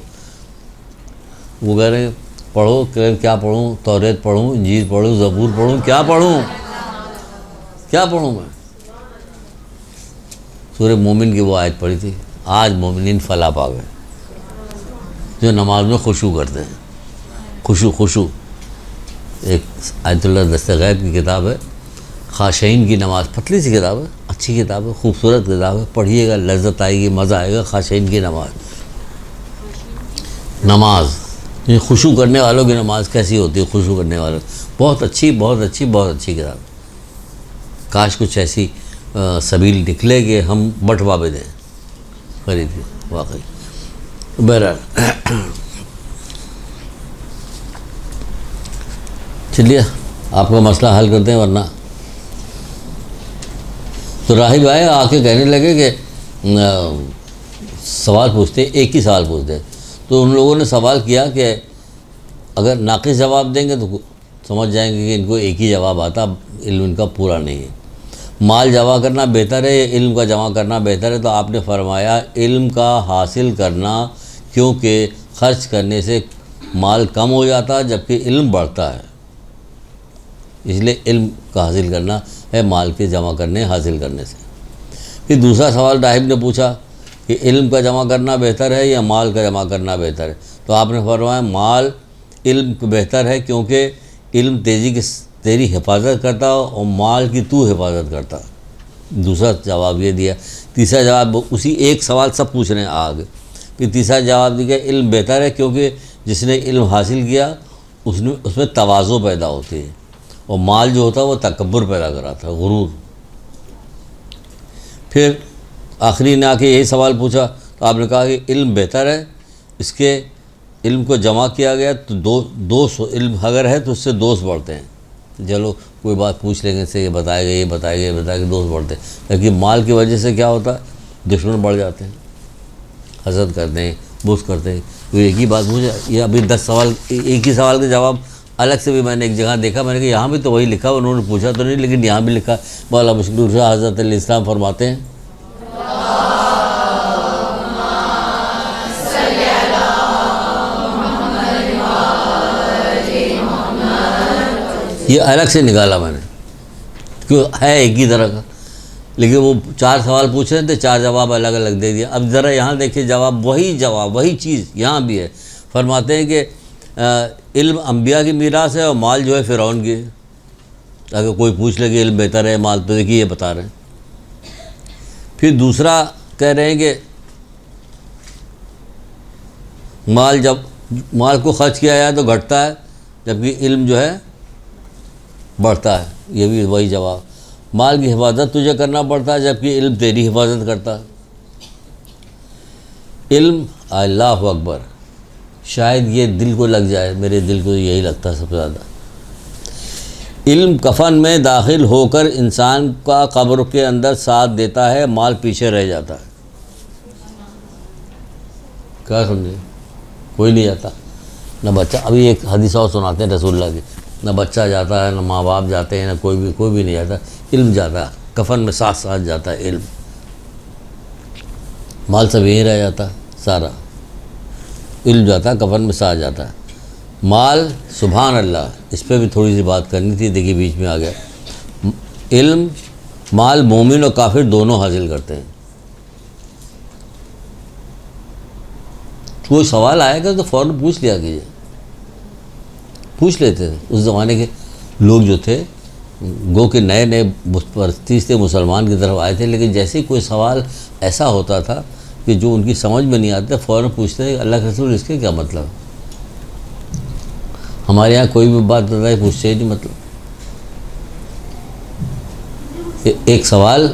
S1: وہ کہہ رہے ہیں پڑھو. کیا پڑھوں؟ توریت پڑھوں، انجیل پڑھوں، زبور پڑھوں، کیا پڑھوں؟ کیا پڑھوں میں؟ سورہ مومن کی وہ آیت پڑھی تھی، آج مومنین فلاح پا گئے، جو نماز میں خشوع کرتے ہیں. خشوع ایک آیت اللہ دست غیب کی کتاب ہے، خاشعین کی نماز. پتلی سی کتاب ہے، اچھی کتاب ہے، خوبصورت کتاب ہے. پڑھیے گا، لذت آئے گی، مزہ آئے گا. خاشعین کی نماز یہ خشوع کرنے والوں کی نماز کیسی ہوتی ہے؟ خشوع کرنے والوں بہت اچھی کتاب. کاش کچھ ایسی سبیل نکلے کہ ہم بٹوا بھی دیں خرید کے. واقعی بہرحال چلیے آپ کا مسئلہ حل کرتے ہیں. ورنہ تو راہب بھائی آ کے کہنے لگے کہ سوال پوچھتے، ایک ہی سوال پوچھتے. تو ان لوگوں نے سوال کیا کہ اگر ناقص جواب دیں گے تو سمجھ جائیں گے کہ ان کو ایک ہی جواب آتا، علم ان کا پورا نہیں ہے. مال جمع کرنا بہتر ہے یا علم کا جمع کرنا بہتر ہے؟ تو آپ نے فرمایا علم کا حاصل کرنا، کیونکہ خرچ کرنے سے مال کم ہو جاتا ہے جبکہ علم بڑھتا ہے. اس لیے علم کا حاصل کرنا ہے مال کے جمع کرنے حاصل کرنے سے. پھر دوسرا سوال راہب نے پوچھا کہ علم کا جمع کرنا بہتر ہے یا مال کا جمع کرنا بہتر ہے؟ تو آپ نے فرمایا مال علم بہتر ہے، کیونکہ علم تیری حفاظت کرتا اور مال کی تو حفاظت کرتا. دوسرا جواب یہ دیا. تیسرا جواب اسی ایک سوال سب پوچھ رہے ہیں آگے. پھر تیسرا جواب دیا علم بہتر ہے کیونکہ جس نے علم حاصل کیا اس میں تواضع پیدا ہوتی ہے، اور مال جو ہوتا ہے وہ تکبر پیدا کراتا ہے، غرور. پھر آخری نے آ کے یہی سوال پوچھا تو آپ نے کہا کہ علم بہتر ہے، اس کے علم کو جمع کیا گیا تو دوست علم اگر ہے تو اس سے دوست بڑھتے ہیں. چلو کوئی بات پوچھ لیں گے، سے یہ بتائے گا دوست بڑھتے ہیں. لیکن مال کی وجہ سے کیا ہوتا ہے؟ دشمن بڑھ جاتے ہیں، حسد کرتے ہیں، بغض کرتے ہیں. تو ایک ہی بات پوچھا، یہ ابھی 10 سوال ایک ہی سوال کے جواب الگ سے بھی میں نے ایک جگہ دیکھا. میں نے کہا یہاں بھی تو وہی لکھا، انہوں نے پوچھا تو نہیں لیکن یہاں بھی لکھا. مولا مشکور شاہ حضرت علیہ السلام فرماتے ہیں یہ الگ سے نکالا میں نے، کیوں ہے ایک ہی طرح کا، لیکن وہ 4 سوال پوچھ رہے تھے، 4 جواب الگ الگ دے دیا. اب ذرا یہاں دیکھیے جواب وہی چیز یہاں بھی ہے. فرماتے ہیں کہ علم انبیاء کی میراث ہے اور مال جو ہے فرعون کی ہے. اگر کوئی پوچھ لے کہ علم بہتر ہے مال، تو دیکھیے یہ بتا رہے ہیں. پھر دوسرا کہہ رہے ہیں کہ مال کو خرچ کیا جائے تو گھٹتا ہے جبکہ علم جو ہے بڑھتا ہے. یہ بھی وہی جواب. مال کی حفاظت تجھے کرنا پڑتا ہے جبکہ علم تیری حفاظت کرتا ہے. علم اللہ اکبر، شاید یہ دل کو لگ جائے، میرے دل کو یہی لگتا ہے سب سے زیادہ. علم کفن میں داخل ہو کر انسان کا قبر کے اندر ساتھ دیتا ہے، مال پیچھے رہ جاتا ہے. کیا سمجھے؟ کوئی نہیں جاتا، نہ بچہ. ابھی ایک حدیث اور سناتے ہیں رسول اللہ کی، نہ بچہ جاتا ہے، نہ ماں باپ جاتے ہیں، نہ کوئی بھی نہیں جاتا. علم جاتا ہے کفن میں، ساتھ جاتا ہے علم. مال سب یہیں رہ جاتا ہے سارا، علم جاتا ہے کفن میں، ساتھ جاتا ہے. مال سبحان اللہ، اس پہ بھی تھوڑی سی بات کرنی تھی، دیکھیے بیچ میں آ گیا. علم مال مومن اور کافر دونوں حاصل کرتے ہیں. کوئی سوال آئے گا تو فوراً پوچھ لیا کیجیے. پوچھ لیتے تھے اس زمانے کے لوگ جو تھے، گو کہ نئے بت پرستی سے مسلمان کی طرف آئے تھے، لیکن جیسے ہی کوئی سوال ایسا ہوتا تھا کہ جو ان کی سمجھ میں نہیں آتا، فوراً پوچھتے ہیں اللہ کے رسول اس کے کیا مطلب. ہمارے یہاں کوئی بھی بات بتائے پوچھتے ہی نہیں مطلب. ایک سوال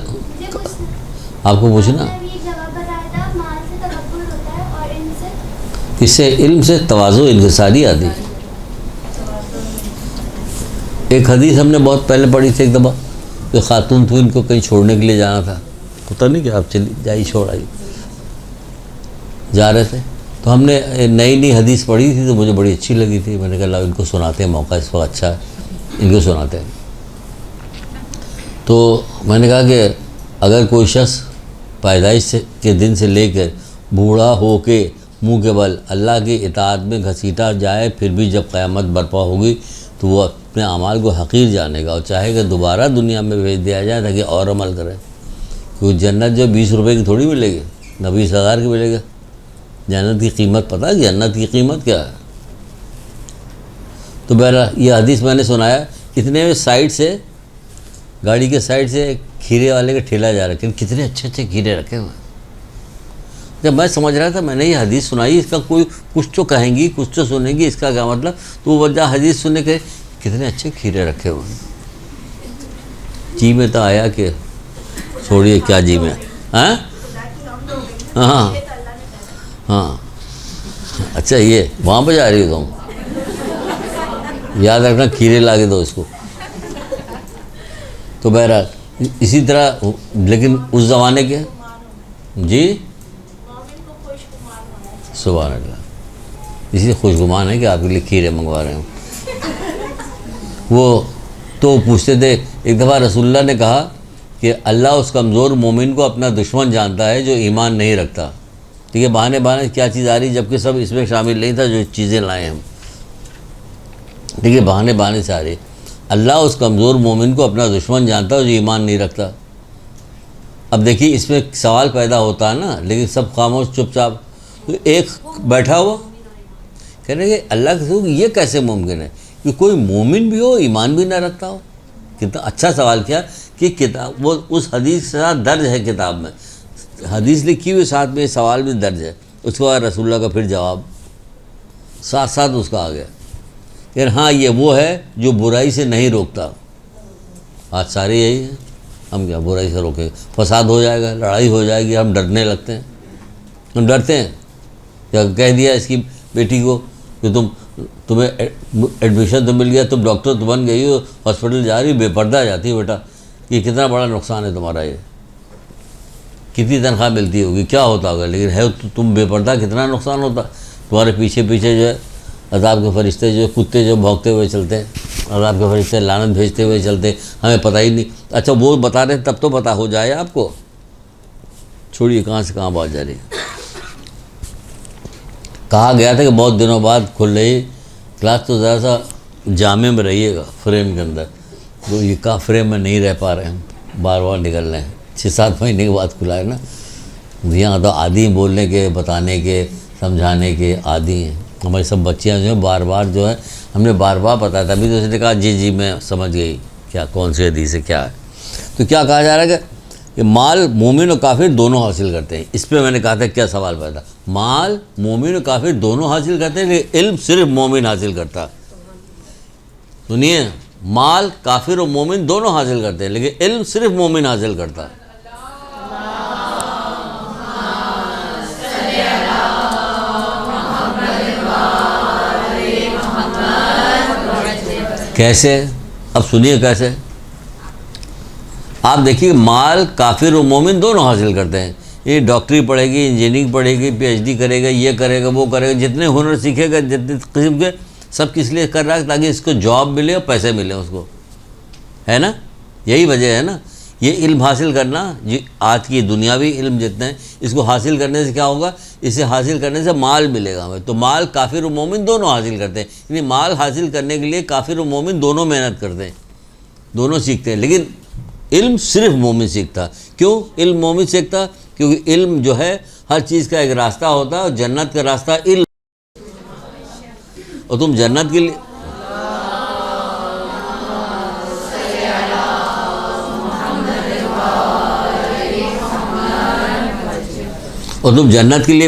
S1: آپ کو پوچھنا، اس سے علم سے تواضع انکساری آتی ہے. ایک حدیث ہم نے بہت پہلے پڑھی تھی ایک دفعہ، کہ خاتون تھی، ان کو کہیں چھوڑنے کے لیے جانا تھا، پتہ نہیں کہ آپ چلی جائی چھوڑ آئی، جا رہے تھے، تو ہم نے نئی نئی حدیث پڑھی تھی تو مجھے بڑی اچھی لگی تھی. میں نے کہا اللہ ان کو سناتے ہیں، موقع اس وقت اچھا ہے، ان کو سناتے ہیں. تو میں نے کہا کہ اگر کوئی شخص پیدائش کے دن سے لے کر بوڑھا ہو کے منہ کے بل اللہ کی اطاعت میں گھسیٹا جائے، پھر بھی جب قیامت برپا ہوگی تو وہ اپنے اعمال کو حقیر جانے گا اور چاہے کہ دوبارہ دنیا میں بھیج دیا جائے تاکہ اور عمل کرے. کیونکہ جنت جو 20 روپے کی تھوڑی ملے گی، نہ 20,000 کی ملے گا. جنت کی قیمت پتہ ہے جنت کی قیمت کیا ہے؟ تو بہرحال یہ حدیث میں نے سنایا. اتنے میں سائڈ سے، گاڑی کے سائڈ سے ایک کھیرے والے کا ٹھیلا جا رہا ہے، کتنے اچھے اچھے کھیرے رکھے ہوئے. جب میں سمجھ رہا تھا، میں نے یہ حدیث سنائی، اس کا کوئی کچھ تو کہیں گی، کچھ تو سنیں گی، اس کا کیا مطلب؟ تو وہ وجہ حدیث سننے کے کتنے اچھے کھیرے رکھے ہوئے. جی میں تو آیا کہ چھوڑیے کیا جی میں، ہاں ہاں ہاں اچھا یہ وہاں پہ جا رہی ہو تم، یاد رکھنا کھیرے لا کے دو اس کو. تو بہرحال اسی طرح، لیکن اس زمانے کے، جی سبحان اللہ، اسی لیے خوشگمان ہے کہ آپ کے لیے کھیرے منگوا رہے ہوں. وہ تو پوچھتے تھے، ایک دفعہ رسول اللہ نے کہا کہ اللہ اس کمزور مومن کو اپنا دشمن جانتا ہے جو ایمان نہیں رکھتا. ٹھیک ہے، بہانے بہانے کیا چیز آ رہی، جبکہ سب اس میں شامل نہیں تھا جو چیزیں لائے ہم. ٹھیک ہے، بہانے بہانے سے آ رہی. اللہ اس کمزور مومن کو اپنا دشمن جانتا ہے جو ایمان نہیں رکھتا. اب دیکھیے اس میں سوال پیدا ہوتا ہے نا، لیکن سب خاموش چپ چاپ. تو ایک بیٹھا ہوا کہہ رہے کہ اللہ کے رسول یہ کیسے ممکن ہے کہ کوئی مومن بھی ہو ایمان بھی نہ رکھتا ہو؟ کتنا اچھا سوال کیا کہ کتاب وہ اس حدیث کے ساتھ درج ہے، کتاب میں حدیث لکھی ہوئی، ساتھ میں سوال بھی درج ہے. اس کے بعد رسول اللہ کا پھر جواب ساتھ ساتھ اس کا آ گیا کہ ہاں یہ وہ ہے جو برائی سے نہیں روکتا. آج سارے یہی ہیں، ہم کیا برائی سے روکیں گے؟ فساد ہو جائے گا، لڑائی ہو جائے گی، ہم ڈرنے لگتے ہیں. ہم ڈرتے ہیں. یا کہہ دیا اس کی بیٹی کو کہ تمہیں ایڈمیشن تو مل گیا، تم ڈاکٹر تو بن گئی ہو، ہاسپٹل جا رہی، بے پردہ جاتی ہو، بیٹا یہ کتنا بڑا نقصان ہے تمہارا، یہ کتنی تنخواہ ملتی ہوگی، کیا ہوتا ہوگا، لیکن ہے تم بے پردہ، کتنا نقصان ہوتا. تمہارے پیچھے پیچھے جو ہے عذاب کے فرشتے، جو کتے جو بھونکتے ہوئے چلتے ہیں، عذاب کے فرشتے لعنت بھیجتے ہوئے چلتے ہیں، ہمیں پتہ ہی نہیں. اچھا وہ بتا رہے تب تو پتہ ہو جائے آپ کو. چھوڑیے کہاں سے کہاں بات جا رہی ہے. کہا گیا تھا کہ بہت دنوں بعد کھل رہی کلاس، تو ذرا سا جامع میں رہیے گا، فریم کے اندر. تو یہ کا فریم میں نہیں رہ پا رہے ہیں، بار بار نکل رہے ہیں. 6-7 مہینے کے بعد کھلا ہے نا. یہاں تو عادی ہیں بولنے کے، بتانے کے، سمجھانے کے عادی ہیں. ہماری سب بچیاں جو ہیں بار بار جو ہے، ہم نے بار بار بتایا تھا، ابھی تو اس نے کہا جی جی میں سمجھ گئی کیا کون سی حدیث ہے کیا ہے. تو کیا کہا جا رہا ہے کہ مال مومن و کافر دونوں حاصل کرتے ہیں. اس پہ میں نے کہا تھا کیا سوال پیدا، مال مومن و کافر دونوں حاصل کرتے ہیں، لیکن علم صرف مومن حاصل کرتا. سنیے، مال کافر و مومن دونوں حاصل کرتے ہیں، لیکن علم صرف مومن حاصل کرتا. کیسے؟ اب سنیے کیسے. آپ دیکھیے مال کافر و مومن دونوں حاصل کرتے ہیں. یہ ڈاکٹری پڑھے گی، انجینئرنگ پڑھے گی، PhD کرے گا، یہ کرے گا، وہ کرے گا، جتنے ہنر سیکھے گا، جتنے قسم کے، سب کس لیے کر رہا ہے؟ تاکہ اس کو جاب ملے اور پیسے ملیں اس کو، ہے نا. یہی وجہ ہے نا. یہ علم حاصل کرنا، جی آج کی دنیاوی علم جتنے ہیں، اس کو حاصل کرنے سے کیا ہوگا؟ اسے حاصل کرنے سے مال ملے گا ہمیں. تو مال کافر و مومن دونوں حاصل کرتے ہیں. یعنی مال حاصل کرنے کے لیے کافر و مومن دونوں محنت کرتے ہیں، دونوں سیکھتے ہیں. لیکن علم صرف مومن سیکھتا. کیوں علم مومن سیکھتا؟ کیونکہ علم جو ہے ہر چیز کا ایک راستہ ہوتا ہے، اور جنت کا راستہ علم. اور تم جنت کے لیے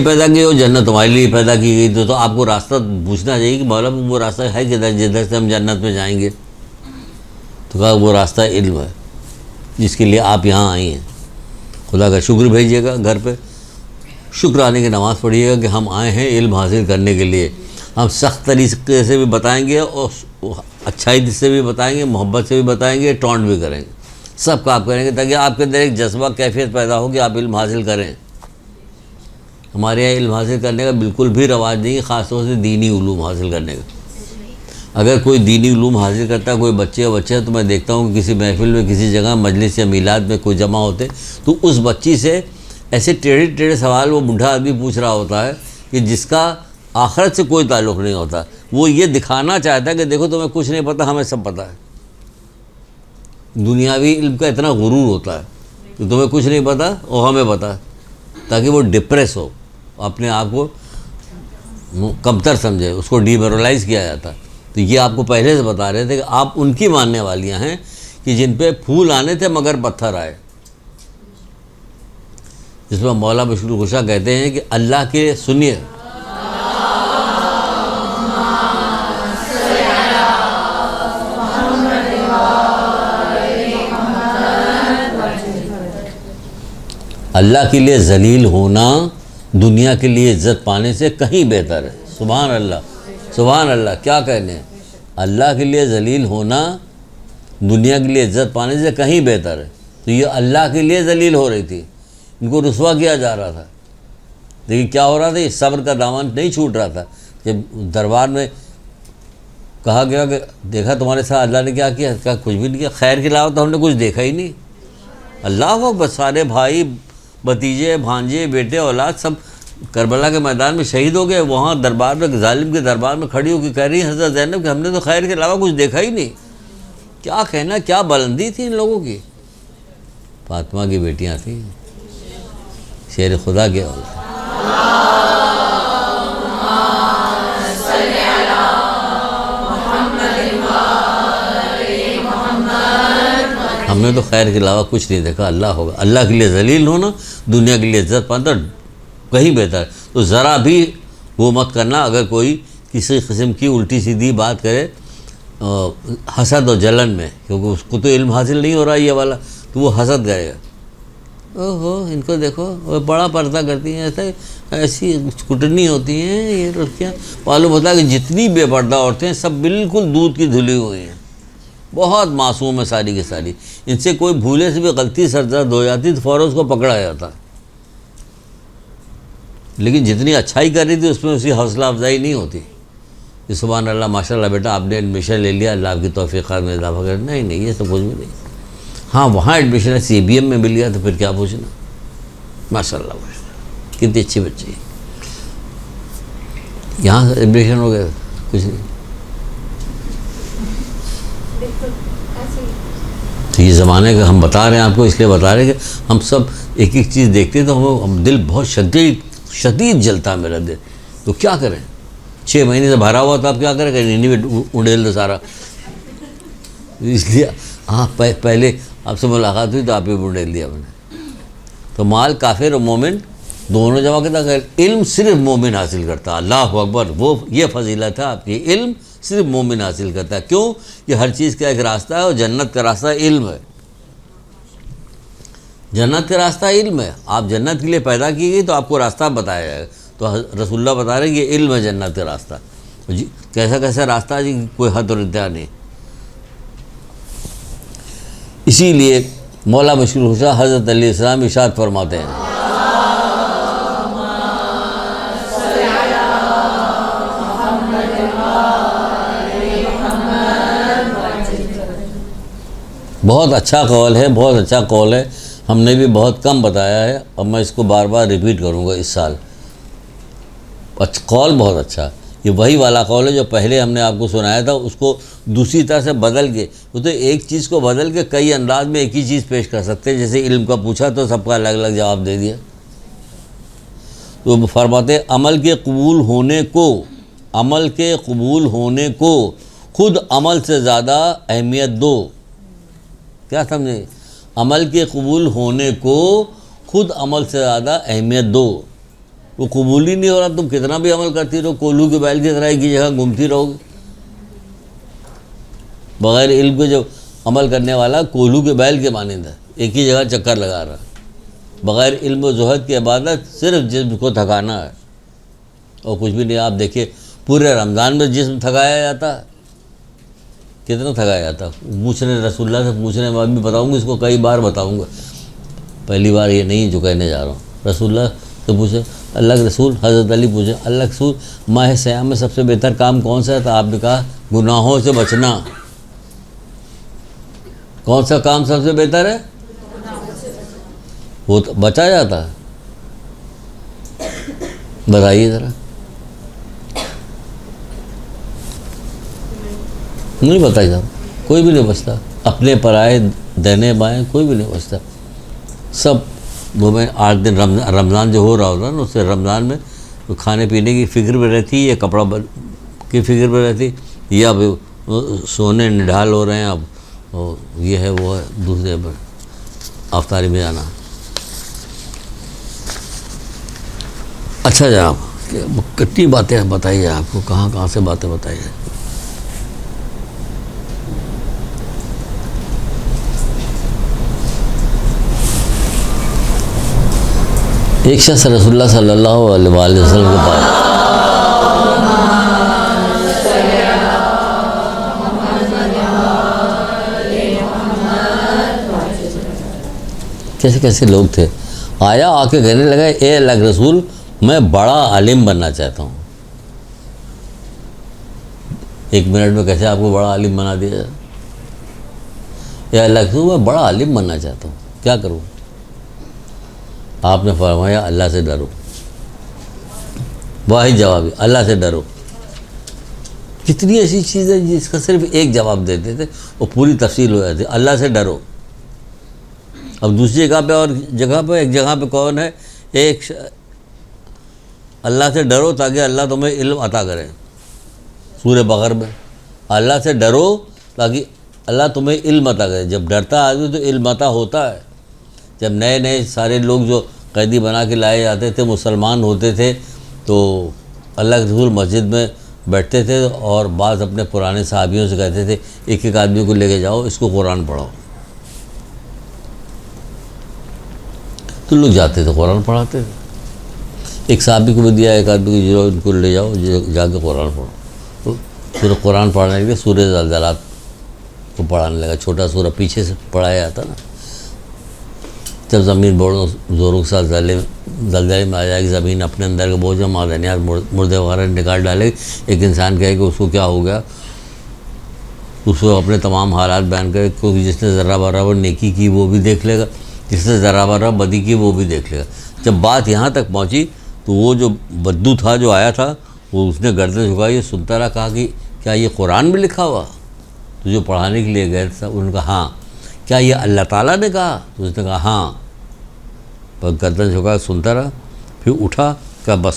S1: پیدا کیے ہو، جنت تمہارے لیے پیدا کی گئی. تو آپ کو راستہ پوچھنا چاہیے کہ مولا وہ راستہ ہے کدھر جدھر سے ہم جنت میں جائیں گے. تو کہا وہ راستہ علم ہے. جس کے لیے آپ یہاں آئی ہیں. خدا کا شکر بھیجیے گا گھر پہ, شکرانے کی نماز پڑھیے گا کہ ہم آئے ہیں علم حاصل کرنے کے لیے. ہم سخت طریقے سے بھی بتائیں گے اور اچھائی سے بھی بتائیں گے, محبت سے بھی بتائیں گے, ٹونٹ بھی کریں گے, سب کا آپ کریں گے تاکہ آپ کے اندر ایک جذبہ کیفیت پیدا ہو کہ آپ علم حاصل کریں. ہمارے یہاں علم حاصل کرنے کا بالکل بھی رواج نہیں, خاص طور سے دینی علوم حاصل کرنے کا. اگر کوئی دینی علوم حاصل کرتا ہے کوئی بچہ تو میں دیکھتا ہوں کہ کسی محفل میں, کسی جگہ مجلس یا میلاد میں کوئی جمع ہوتے تو اس بچی سے ایسے ٹیڑھے سوال وہ بوڑھا آدمی پوچھ رہا ہوتا ہے کہ جس کا آخرت سے کوئی تعلق نہیں ہوتا. وہ یہ دکھانا چاہتا ہے کہ دیکھو تمہیں کچھ نہیں پتہ, ہمیں سب پتہ ہے. دنیاوی علم کا اتنا غرور ہوتا ہے کہ تمہیں کچھ نہیں پتہ اور ہمیں پتہ ہے, تاکہ وہ ڈپریس ہو, اپنے آپ کو کمتر سمجھے, اس کو ڈیمورلائز کیا جاتا ہے. تو یہ آپ کو پہلے سے بتا رہے تھے کہ آپ ان کی ماننے والیاں ہیں کہ جن پہ پھول آنے تھے مگر پتھر آئے. جس میں مولا مشکور کشا کہتے ہیں کہ اللہ کے سنیے, اللہ کے لیے ذلیل ہونا دنیا کے لیے عزت پانے سے کہیں بہتر ہے. سبحان اللہ, سبحان اللہ, کیا کہنے ہیں. اللہ کے لیے ذلیل ہونا دنیا کے لیے عزت پانے سے کہیں بہتر ہے. تو یہ اللہ کے لیے ذلیل ہو رہی تھی, ان کو رسوا کیا جا رہا تھا. لیکن کیا ہو رہا تھا, یہ صبر کا دامن نہیں چھوٹ رہا تھا. جب دربار میں کہا گیا کہ دیکھا تمہارے ساتھ اللہ نے کیا کیا, کہا کچھ بھی نہیں کیا, خیر کے علاوہ تو ہم نے کچھ دیکھا ہی نہیں. اللہ وہ بس سارے بھائی بھتیجے بھانجے بیٹے اولاد سب کربلا کے میدان میں شہید ہو گئے. وہاں دربار میں ظالم کے دربار میں کھڑی ہو کے کہہ رہی ہیں حضرت زینب کہ ہم نے تو خیر کے علاوہ کچھ دیکھا ہی نہیں. کیا کہنا, کیا بلندی تھی ان لوگوں کی. فاطمہ کی بیٹیاں تھیں, شیر خدا کے اولاد. ہم نے تو خیر کے علاوہ کچھ نہیں دیکھا. اللہ ہوگا, اللہ کے لیے ذلیل ہونا دنیا کے لیے عزت پانا کہیں بہتر ہے. تو ذرا بھی وہ مت کرنا اگر کوئی کسی قسم کی الٹی سیدھی بات کرے حسد و جلن میں, کیونکہ اس کو تو علم حاصل نہیں ہو رہا یہ والا, تو وہ حسد کرے گا. اوہو ان کو دیکھو وہ بڑا پردہ کرتی ہیں, ایسی کٹنی ہوتی ہیں یہ لڑکیاں. معلوم ہوتا ہے کہ جتنی بے پردہ عورتیں ہیں سب بالکل دودھ کی دھلی ہوئی ہیں, بہت معصوم ہے ساری کی ساری. ان سے کوئی بھولے سے بھی غلطی سرزد ہو جاتی تو فوراً اس کو پکڑا جاتا. لیکن جتنی اچھائی کر رہی تھی اس میں اسی حوصلہ افزائی نہیں ہوتی کہ سبحان اللہ ماشاء اللہ بیٹا آپ نے ایڈمیشن لے لیا, اللہ آپ کی توفیقات میں اضافہ کر. نہیں نہیں, یہ سب کچھ بھی نہیں. ہاں وہاں ایڈمیشن ہے, CBM میں مل گیا تو پھر کیا پوچھنا. ماشاء اللہ کتنی اچھی بچی ہے, یہاں ایڈمیشن ہو گیا کچھ نہیں. تو یہ زمانے کا ہم بتا رہے ہیں آپ کو, اس لیے بتا رہے ہیں کہ ہم سب ایک ایک چیز دیکھتے ہیں تو ہم دل بہت شدید جلتا ہے میرا دل. تو کیا کریں, 6 مہینے سے بھرا ہوا تو آپ کیا کریں, کہ نہیں اڑیل دو سارا. اس لیے ہاں پہلے آپ سے ملاقات ہوئی تو آپ ہی اڑیل دیا میں نے. تو مال کافر اور مومن دونوں جمع کرتا ہے. علم صرف مومن حاصل کرتا ہے. اللہ اکبر, وہ یہ فضیلت ہے آپ کی, علم صرف مومن حاصل کرتا ہے. کیوں, کہ ہر چیز کا ایک راستہ ہے اور جنت کا راستہ علم ہے. جنت کا راستہ علم ہے. آپ جنت کے لیے پیدا کی گئی تو آپ کو راستہ بتایا جائے گا. تو رسول اللہ بتا رہے ہیں کہ علم ہے جنت کا راستہ. جی کیسا کیسا راستہ ہے جی, کوئی حد اور انتہا نہیں. اسی لیے مولا مشکور کشا حضرت علیہ السلام ارشاد فرماتے ہیں, بہت اچھا قول ہے, بہت اچھا قول ہے. ہم نے بھی بہت کم بتایا ہے اور میں اس کو بار بار ریپیٹ کروں گا اس سال. قول بہت اچھا. یہ وہی والا قول ہے جو پہلے ہم نے آپ کو سنایا تھا, اس کو دوسری طرح سے بدل کے. وہ تو ایک چیز کو بدل کے کئی انداز میں ایک ہی چیز پیش کر سکتے ہیں. جیسے علم کا پوچھا تو سب کا الگ الگ جواب دے دیا. تو فرماتے عمل کے قبول ہونے کو خود عمل سے زیادہ اہمیت دو. کیا سمجھے, عمل کے قبول ہونے کو خود عمل سے زیادہ اہمیت دو. وہ قبول ہی نہیں ہو رہا, تم کتنا بھی عمل کرتی رہو, کولو کے بیل کی طرح ایک ہی جگہ گھومتی رہو گی. بغیر علم کے جو عمل کرنے والا کولو کے بیل کے مانند ہے. ایک ہی جگہ چکر لگا رہا، بغیر علم و زہد کی عبادت صرف جسم کو تھکانا ہے اور کچھ بھی نہیں۔ آپ دیکھیے پورے رمضان میں جسم تھکایا جاتا ہے، کتنا تھکایا جاتا ہے۔ پوچھنے رسول اللہ سے پوچھنے، میں بھی بتاؤں گا اس کو، کئی بار بتاؤں گا، پہلی بار یہ نہیں جو کہنے جا رہا ہوں۔ رسول اللہ سے پوچھے، اللہ کے رسول، حضرت علی پوچھے اللہ کے رسول ماہ سیام میں سب سے بہتر کام کون سا ہے؟ تو آپ نے کہا گناہوں سے بچنا۔ کون سا کام سب سے بہتر ہے؟ وہ تو بچا جاتا ہے، بتائیے ذرا۔ نہیں بتائی صاحب، کوئی بھی نہیں بچتا، اپنے پرائے دینے بائیں کوئی بھی نہیں بچتا۔ سب وہ میں 8 دن رمضان جو ہو رہا ہوتا ہے نا، اس سے رمضان میں کھانے پینے کی فکر بھی رہتی ہے، کپڑا کی فکر بھی رہتی، یا اب سونے نڈھال ہو رہے ہیں، اب یہ ہے وہ ہے، دوسرے پر افطاری میں جانا۔ اچھا جناب، کتنی باتیں بتائیے، آپ کو کہاں کہاں سے باتیں بتائیے۔ ایک شخص رسول اللہ صلی اللہ علیہ وآلہ وسلم کے پاس کیسے کیسے لوگ تھے، آیا، آ کے کہنے لگا اے اللہ کے رسول میں بڑا عالم بننا چاہتا ہوں۔ 1 منٹ میں کیسے آپ کو بڑا عالم بنا دیا جائے؟ اے اللہ کے رسول میں بڑا عالم بننا چاہتا ہوں، کیا کروں؟ آپ نے فرمایا اللہ سے ڈرو۔ واحد جواب، اللہ سے ڈرو۔ کتنی ایسی چیز ہے جس کا صرف ایک جواب دیتے تھے اور پوری تفصیل ہو جاتی، اللہ سے ڈرو۔ اب دوسری جگہ پہ اور ایک جگہ پہ کون ہے؟ اللہ سے ڈرو تاکہ اللہ تمہیں علم عطا کرے، سورہ بقرہ میں اللہ سے ڈرو تاکہ اللہ تمہیں علم عطا کرے۔ جب ڈرتا آدمی تو علم عطا ہوتا ہے۔ جب نئے نئے سارے لوگ جو قیدی بنا کے لائے جاتے تھے، مسلمان ہوتے تھے، تو اللہ کے رسول مسجد میں بیٹھتے تھے اور بعض اپنے پرانے صحابیوں سے کہتے تھے ایک ایک آدمی کو لے کے جاؤ، اس کو قرآن پڑھاؤ۔ تو لوگ جاتے تھے، قرآن پڑھاتے تھے۔ ایک صحابی کو بھی دیا، ایک آدمی کو جو ان کو لے جاؤ، جا کے قرآن پڑھو۔ تو پھر قرآن پڑھنے کے لیے سورہ زلزلات کو پڑھانے لگا، چھوٹا سورہ پیچھے سے پڑھایا جاتا نا۔ جب زمین بڑوں زوروں کے ساتھ زلزلے میں آ جائے گی، زمین اپنے اندر کے بوجھ معدنیات مردے وغیرہ نکال ڈالے گی، ایک انسان کہے کہ اس کو کیا ہو گیا، اس کو اپنے تمام حالات بیان کرے، کیونکہ جس نے ذرہ برابر نیکی کی وہ بھی دیکھ لے گا، جس نے ذرہ برابر بدی کی وہ بھی دیکھ لے گا۔ جب بات یہاں تک پہنچی تو وہ جو بدو تھا جو آیا تھا، وہ اس نے گردن جھکائی، یہ سنتا رہا، کہا کہ کیا یہ قرآن میں لکھا ہوا؟ تو جو پڑھانے کے لیے گئے تھا انہوں نے کہا ہاں۔ کیا یہ اللہ تعالیٰ نے کہا؟ تو اس نے کہا ہاں۔ پر گردن جھکا سنتا رہا، پھر اٹھا، کہا بس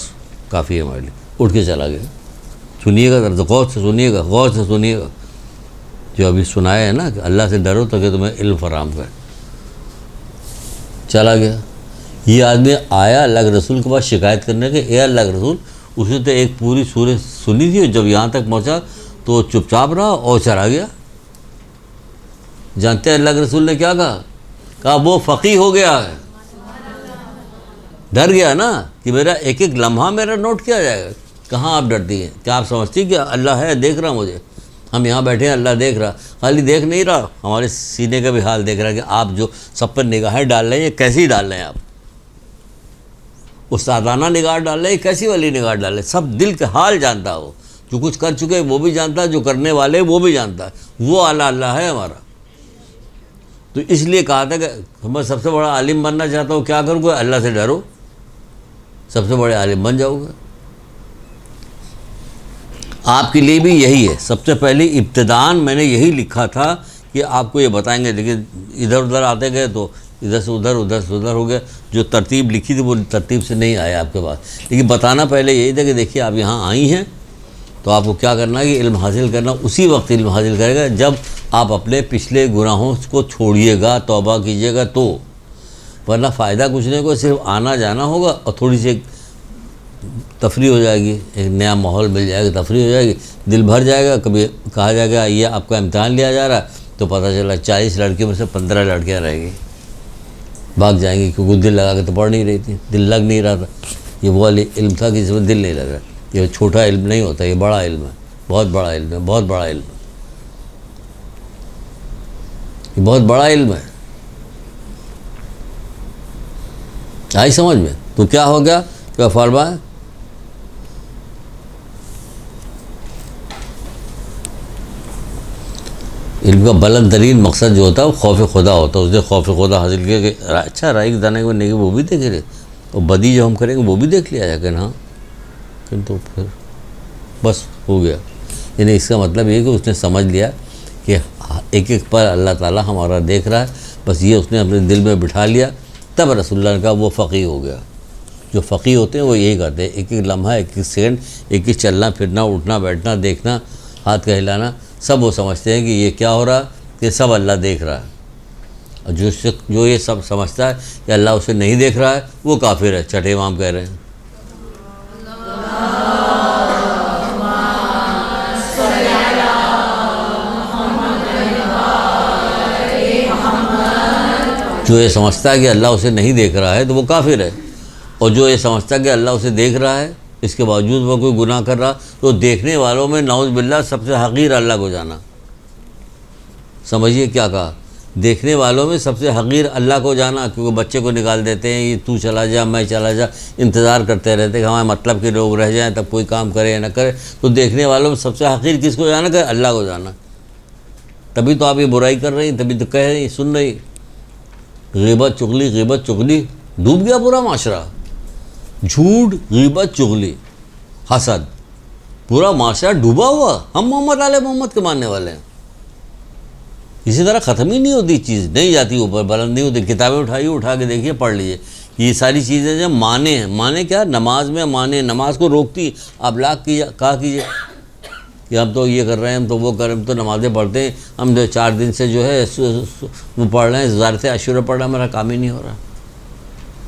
S1: کافی ہے ہمارے لیے، اٹھ کے چلا گیا۔ سنیے گا ذرا، غور سے سنیے گا، غور سے سنیے گا جو ابھی سنایا ہے نا کہ اللہ سے ڈرو تاکہ تمہیں علم فراہم کرے۔ چلا گیا۔ یہ آدمی آیا اللہ کے رسول کے پاس شکایت کرنے کے، اے اللہ کے رسول، اس نے تو ایک پوری سورہ سنی تھی، اور جب یہاں تک پہنچا تو چپ چاپ رہا اور چلا گیا۔ جانتے ہیں اللہ کے رسول نے کیا کہا وہ فقیہ ہو گیا ہے، ڈر گیا نا کہ میرا ایک ایک لمحہ میرا نوٹ کیا جائے گا۔ کہاں آپ ڈرتی ہیں؟ کیا آپ سمجھتی کہ اللہ ہے، دیکھ رہا مجھے؟ ہم یہاں بیٹھے ہیں، اللہ دیکھ رہا، خالی دیکھ نہیں رہا، ہمارے سینے کا بھی حال دیکھ رہا کہ آپ جو سب پر نگاہیں ڈال رہے ہیں یہ کیسی ڈال رہے ہیں، آپ استادانہ نگاہ ڈال رہے ہیں، کیسی والی نگاہ ڈال رہے ہیں؟ سب دل کے حال جانتا ہو، جو کچھ کر چکے وہ بھی جانتا ہے، جو کرنے والے وہ بھی جانتا ہے، وہ اعلیٰ اللہ ہے ہمارا۔ تو اس لیے کہا تھا کہ میں سب سے بڑا عالم بننا چاہتا ہوں، کیا کروں گا؟ اللہ سے ڈرو، سب سے بڑے عالم بن جاؤ گے۔ آپ کے لیے بھی یہی ہے، سب سے پہلے ابتداءً میں نے یہی لکھا تھا کہ آپ کو یہ بتائیں گے، لیکن ادھر ادھر آتے گئے تو ادھر سے ادھر، ادھر سے ادھر ہو گیا، جو ترتیب لکھی تھی وہ ترتیب سے نہیں آیا آپ کے پاس۔ لیکن بتانا پہلے یہی تھا کہ دیکھیے آپ یہاں آئی ہیں تو آپ کو کیا کرنا ہے کہ علم حاصل کرنا، اسی وقت علم حاصل کرے گا جب آپ اپنے پچھلے گناہوں کو چھوڑیے گا، توبہ کیجیے گا تو، ورنہ فائدہ کچھ نہیں کو، صرف آنا جانا ہوگا اور تھوڑی سی تفریح ہو جائے گی، ایک نیا ماحول مل جائے گا، تفریح ہو جائے گی، دل بھر جائے گا۔ کبھی کہا جائے گا یہ آپ کا امتحان لیا جا رہا ہے تو پتہ چلا 40 لڑکیوں میں سے 15 لڑکیاں رہ گئی، بھاگ جائیں گے، کیونکہ دل لگا کے تو پڑھ نہیں رہی تھی، دل لگ نہیں رہا تھا. یہ وہ علم تھا کہ جس میں دل نہیں لگ رہا. یہ چھوٹا علم نہیں ہوتا، یہ بڑا علم ہے، بہت بڑا علم ہے، بہت بڑا علم ہے، یہ بہت بڑا علم ہے. آئی سمجھ میں؟ تو کیا ہو گیا؟ کیا فرمایا؟ علم کا بلند ترین مقصد جو ہوتا ہے وہ خوف خدا ہوتا ہے. اس نے خوف خدا حاصل کیا کہ اچھا رائی کے دانے کو نہیں وہ بھی دیکھ رہے، اور بدی جو ہم کریں گے وہ بھی دیکھ لیا جائے کہ ہاں، تو پھر بس ہو گیا. یعنی اس کا مطلب یہ کہ اس نے سمجھ لیا کہ ایک ایک پر اللہ تعالیٰ ہمارا دیکھ رہا ہے. بس یہ اس نے اپنے دل میں بٹھا لیا. تب رسول اللہ نے کہا وہ فقیہ ہو گیا. جو فقیہ ہوتے ہیں وہ یہی کرتے ہیں، ایک ایک لمحہ، ایک ایک سیکنڈ، ایک ایک چلنا پھرنا، اٹھنا بیٹھنا، دیکھنا، ہاتھ کا ہلانا، سب وہ سمجھتے ہیں کہ یہ کیا ہو رہا ہے، کہ سب اللہ دیکھ رہا ہے. اور جو یہ سب سمجھتا ہے کہ اللہ اسے نہیں دیکھ رہا ہے وہ کافر ہے. چھٹے امام کہہ رہے ہیں جو یہ سمجھتا ہے کہ اللہ اسے نہیں دیکھ رہا ہے تو وہ کافر ہے. اور جو یہ سمجھتا ہے کہ اللہ اسے دیکھ رہا ہے اس کے باوجود وہ کوئی گناہ کر رہا، تو دیکھنے والوں میں نعوذ باللہ سب سے حقیر اللہ کو جانا. سمجھیے کیا کہا؟ دیکھنے والوں میں سب سے حقیر اللہ کو جانا. کیونکہ بچے کو نکال دیتے ہیں، یہ تو چلا جا میں چلا جا، انتظار کرتے رہتے کہ ہمارے مطلب کے لوگ رہ جائیں تب کوئی کام کرے یا نہ کرے. تو دیکھنے والوں میں سب سے حقیر کس کو جانا؟ کہ اللہ کو جانا. تبھی تو آپ یہ برائی کر رہی ہیں، تبھی تو کہہ رہی، سن رہی. غیبت چغلی ڈوب گیا پورا معاشرہ. جھوٹ، غیبت، چغلی، حسد، پورا معاشرہ ڈوبا ہوا. ہم محمد آل محمد کے ماننے والے ہیں. اسی طرح ختم ہی نہیں ہوتی چیز، نہیں جاتی اوپر، بلند نہیں ہوتی. کتابیں اٹھائیے، اٹھا کے دیکھیے، پڑھ لیجیے. یہ ساری چیزیں جو مانے ہیں، مانے کیا؟ نماز میں مانے، نماز کو روکتی. آپ لاکھ کہا کیجیے کہ ہم تو یہ کر رہے ہیں، ہم تو وہ کر رہے ہیں، ہم تو نمازیں پڑھتے ہیں، ہم جو 4 دن سے جو ہے وہ پڑھ رہے ہیں، زیارت عاشورہ پڑھ رہے ہیں، ہمارا کام ہی نہیں ہو رہا.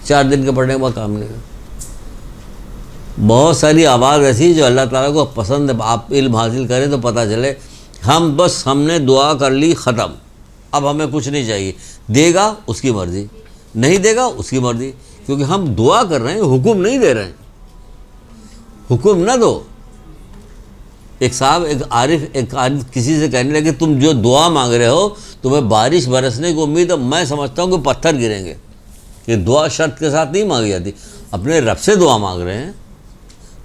S1: 4 دن کے پڑھنے کے بعد کام نہیں ہو. بہت ساری آواز ایسی جو اللہ تعالیٰ کو پسند ہے. آپ علم حاصل کریں تو پتہ چلے ہم نے دعا کر لی، ختم. اب ہمیں کچھ نہیں چاہیے. دے گا اس کی مرضی، نہیں دے گا اس کی مرضی. کیونکہ ہم دعا کر رہے ہیں، حکم نہیں دے رہے ہیں. حکم نہ دو. ایک عارف کسی سے کہنے لگے تم جو دعا مانگ رہے ہو تمہیں بارش برسنے کی امید ہے. میں سمجھتا ہوں کہ پتھر گریں گے. کہ دعا شرط کے ساتھ نہیں مانگی جاتی. اپنے رب سے دعا مانگ رہے ہیں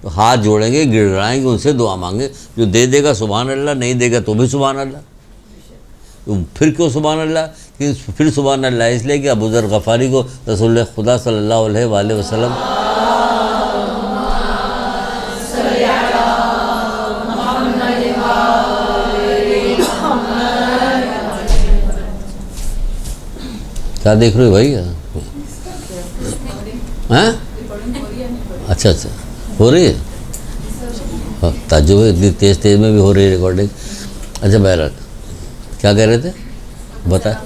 S1: تو ہاتھ جوڑیں گے، گڑگڑائیں گے، ان سے دعا مانگیں. جو دے دے گا سبحان اللہ، نہیں دے گا تو بھی سبحان اللہ. تو پھر کیوں سبحان اللہ؟ کہ پھر سبحان اللہ اس لیے کہ ابو ذر غفاری کو رسول خدا صلی اللہ علیہ وآلہ وسلم کیا دیکھ رہے ہو بھائی؟ ہاں اچھا ہو رہی ہے. تعجب ہے، اتنی تیز میں بھی ہو رہی ہے ریکارڈنگ. اچھا بہرحال کیا کہہ رہے تھے بتائیں.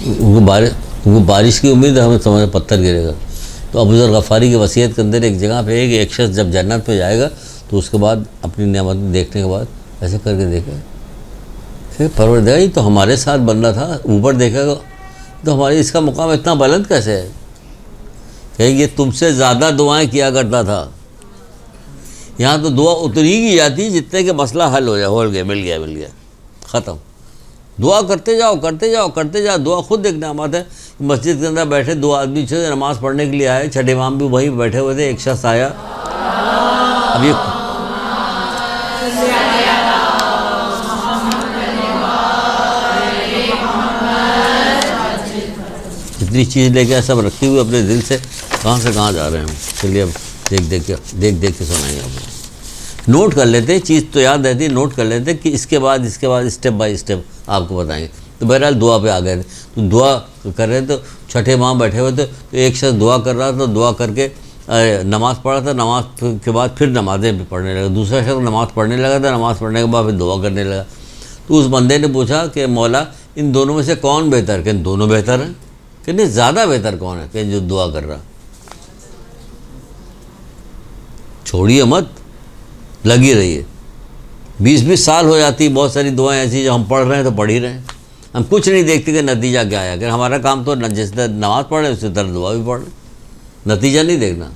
S1: ان کو بارش کی امید ہے، ہمیں سمجھ پتھر گرے گا. تو ابو ذر غفاری کی وصیت کے اندر ایک جگہ پہ ہے کہ ایک شخص جب جنت پہ جائے گا تو اس کے بعد اپنی نعمت دیکھنے کے بعد ایسے کر کے دیکھے پھر پروردگار یہ تو ہمارے ساتھ بندہ تھا، اوپر دیکھے گا تو ہماری اس کا مقام اتنا بلند کیسے ہے کہ یہ تم سے زیادہ دعائیں کیا کرتا تھا. یہاں تو دعا اتری کی جاتی جتنے کہ مسئلہ حل ہو جائے، مل گیا ختم. دعا کرتے جاؤ. دعا خود ایک نعمت ہے. مسجد کے اندر بیٹھے 2 آدمی سے نماز پڑھنے کے لیے آئے، چھٹے امام بھی وہیں بیٹھے ہوئے تھے. ایک شخص آیا، اب یہ اتنی چیز لے کے سب رکھی ہوئی اپنے دل سے کہاں سے کہاں جا رہے ہیں. چلیے اب دیکھ کے سنائیں گے. آپ نوٹ کر لیتے، چیز تو یاد رہتی، نوٹ کر لیتے کہ اس کے بعد اسٹیپ بائی اسٹیپ آپ کو بتائیں گے. تو بہرحال دعا پہ آ گئے تھے. تو دعا کر رہے تھے، چھٹے امام بیٹھے ہوئے تھے. تو ایک شخص دعا کر رہا تھا، دعا کر کے نماز پڑھا تھا. نماز کے بعد پھر نمازیں بھی پڑھنے لگا. دوسرا شخص نماز پڑھنے لگا تھا، نماز پڑھنے کے بعد پھر دعا کرنے لگا. تو اس بندے نے پوچھا کہ مولا ان دونوں میں سے کون بہتر؟ کہ دونوں بہتر ہیں. کہ نہیں زیادہ بہتر کون ہے؟ کہ جو دعا کر رہا. چھوڑیے مت، لگی رہیے. 20 سال ہو جاتی. بہت ساری دعائیں ایسی جو ہم پڑھ رہے ہیں تو پڑھ ہی رہے ہیں. ہم کچھ نہیں دیکھتے کہ نتیجہ کیا ہے. اگر ہمارا کام تو جس طرح نماز پڑھ رہے ہیں اسی طرح دعا بھی پڑھ رہے، نتیجہ نہیں دیکھنا.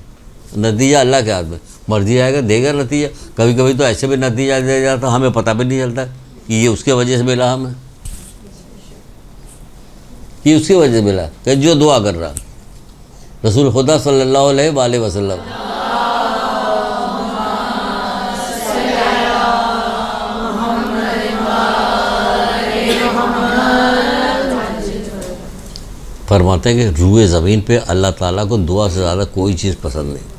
S1: نتیجہ اللہ کے ہاتھ میں، مرضی آئے گا دے گا نتیجہ. کبھی کبھی تو ایسے بھی نتیجہ دے جاتا ہمیں پتہ بھی نہیں چلتا کہ یہ اس کے وجہ سے ملا، ہمیں یہ اس کی وجہ سے ملا کہ جو دعا کر رہا. رسول خدا صلی اللہ علیہ وآلہ وسلم فرماتے ہیں کہ روئے زمین پہ اللہ تعالیٰ کو دعا سے زیادہ کوئی چیز پسند نہیں.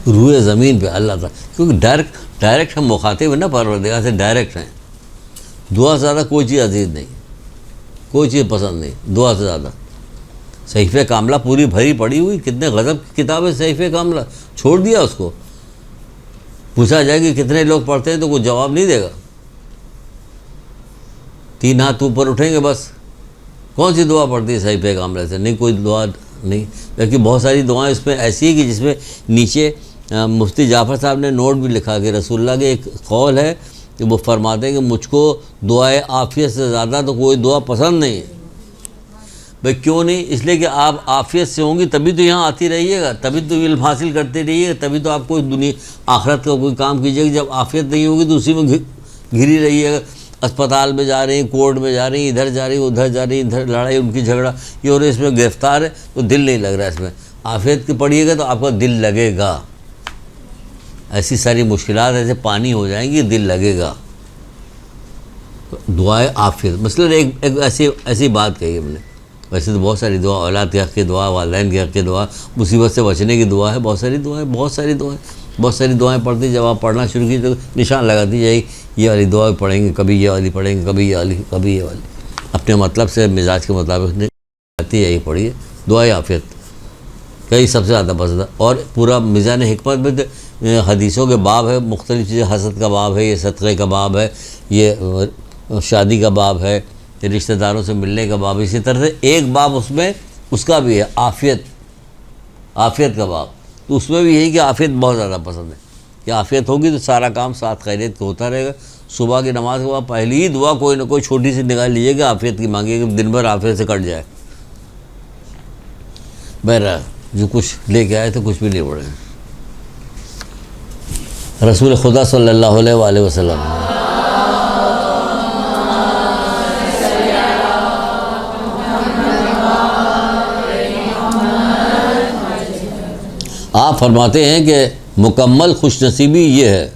S1: روئے زمین پہ اللہ تعالیٰ، کیونکہ ڈائریکٹ ہم مخاطب ہیں نا پروردگار سے، ڈائریکٹ ہیں. دعا سے زیادہ کوئی چیز عزیز نہیں، کوئی چیز پسند نہیں دعا سے زیادہ. صحیفہ کاملہ پوری بھری پڑی ہوئی، کتنے غضب کی کتاب ہے صحیفہ کاملہ، چھوڑ دیا اس کو. پوچھا جائے کہ کتنے لوگ پڑھتے ہیں تو کوئی جواب نہیں دے گا. 3 ہاتھ اوپر اٹھیں گے بس. کون سی دعا پڑھتی ہے صحیفہ کاملہ سے؟ نہیں، کوئی دعا نہیں. بلکہ بہت ساری دعائیں اس میں ایسی ہیں کہ جس میں نیچے مفتی جعفر صاحب نے نوٹ بھی لکھا کہ رسول اللہ کے ایک قول ہے کہ وہ فرماتے ہیں کہ مجھ کو دعائے عافیت سے زیادہ تو کوئی دعا پسند نہیں ہے. بھائی کیوں نہیں؟ اس لیے کہ آپ عافیت سے ہوں گی تبھی تو یہاں آتی رہیے گا، تبھی تو علم حاصل کرتے رہیے گا، تبھی تو آپ کوئی دنیا آخرت کا کوئی کام کیجیے گا. جب عافیت نہیں ہوگی تو اسی میں گھری رہیے گا. اسپتال میں جا رہی ہیں، کورٹ میں جا رہی ہیں، ادھر جا رہی ہیں، ادھر جا رہی ہیں، ادھر لڑائی ان کی جھگڑا یہ، اور اس میں گرفتار ہے تو دل نہیں لگ رہا ہے اس میں. عافیت کی پڑھیے گا تو آپ کا دل لگے گا. ایسی ساری مشکلات ایسے پانی ہو جائیں گی، دل لگے گا. دعائے عافیت مثلاً ایک ایسی بات کہی ہم نے. ویسے تو بہت ساری دعا، اولاد کے حق کی دعا، والدین کے حق کی دعا، مصیبت سے بچنے کی دعا ہے، بہت ساری دعائیں پڑھتی. جب آپ پڑھنا شروع کی تو نشان لگاتی جائے یہ والی دعا پڑھیں گے، کبھی یہ والی پڑھیں گے، کبھی یہ والی، کبھی یہ والی. اپنے مطلب سے، مزاج کے مطابق آتی ہے. یہی پڑھیے دعائے عافیت کئی سب سے زیادہ پسند ہے. اور پورا میزان حکمت میں حدیثوں کے باب ہے، مختلف چیزیں. حسد کا باب ہے، یہ صدقے کا باب ہے، یہ شادی کا باب ہے، رشتہ داروں سے ملنے کا باب. اسی طرح سے ایک باب اس میں اس کا بھی ہے عافیت کا باب. تو اس میں بھی یہی کہ عافیت بہت زیادہ پسند ہے کہ عافیت ہوگی تو سارا کام ساتھ خیریت کو ہوتا رہے گا. صبح کی نماز کے بعد پہلی ہی دعا کوئی نہ کوئی چھوٹی سی نگاہ لیجیے کہ عافیت کی مانگیے کہ دن بھر عافیت سے کٹ جائے. بہرحال جو کچھ لے کے آئے تو کچھ بھی نہیں پڑے. رسول خدا صلی اللہ علیہ وآلہ وسلم آپ فرماتے ہیں کہ مکمل خوش نصیبی یہ ہے.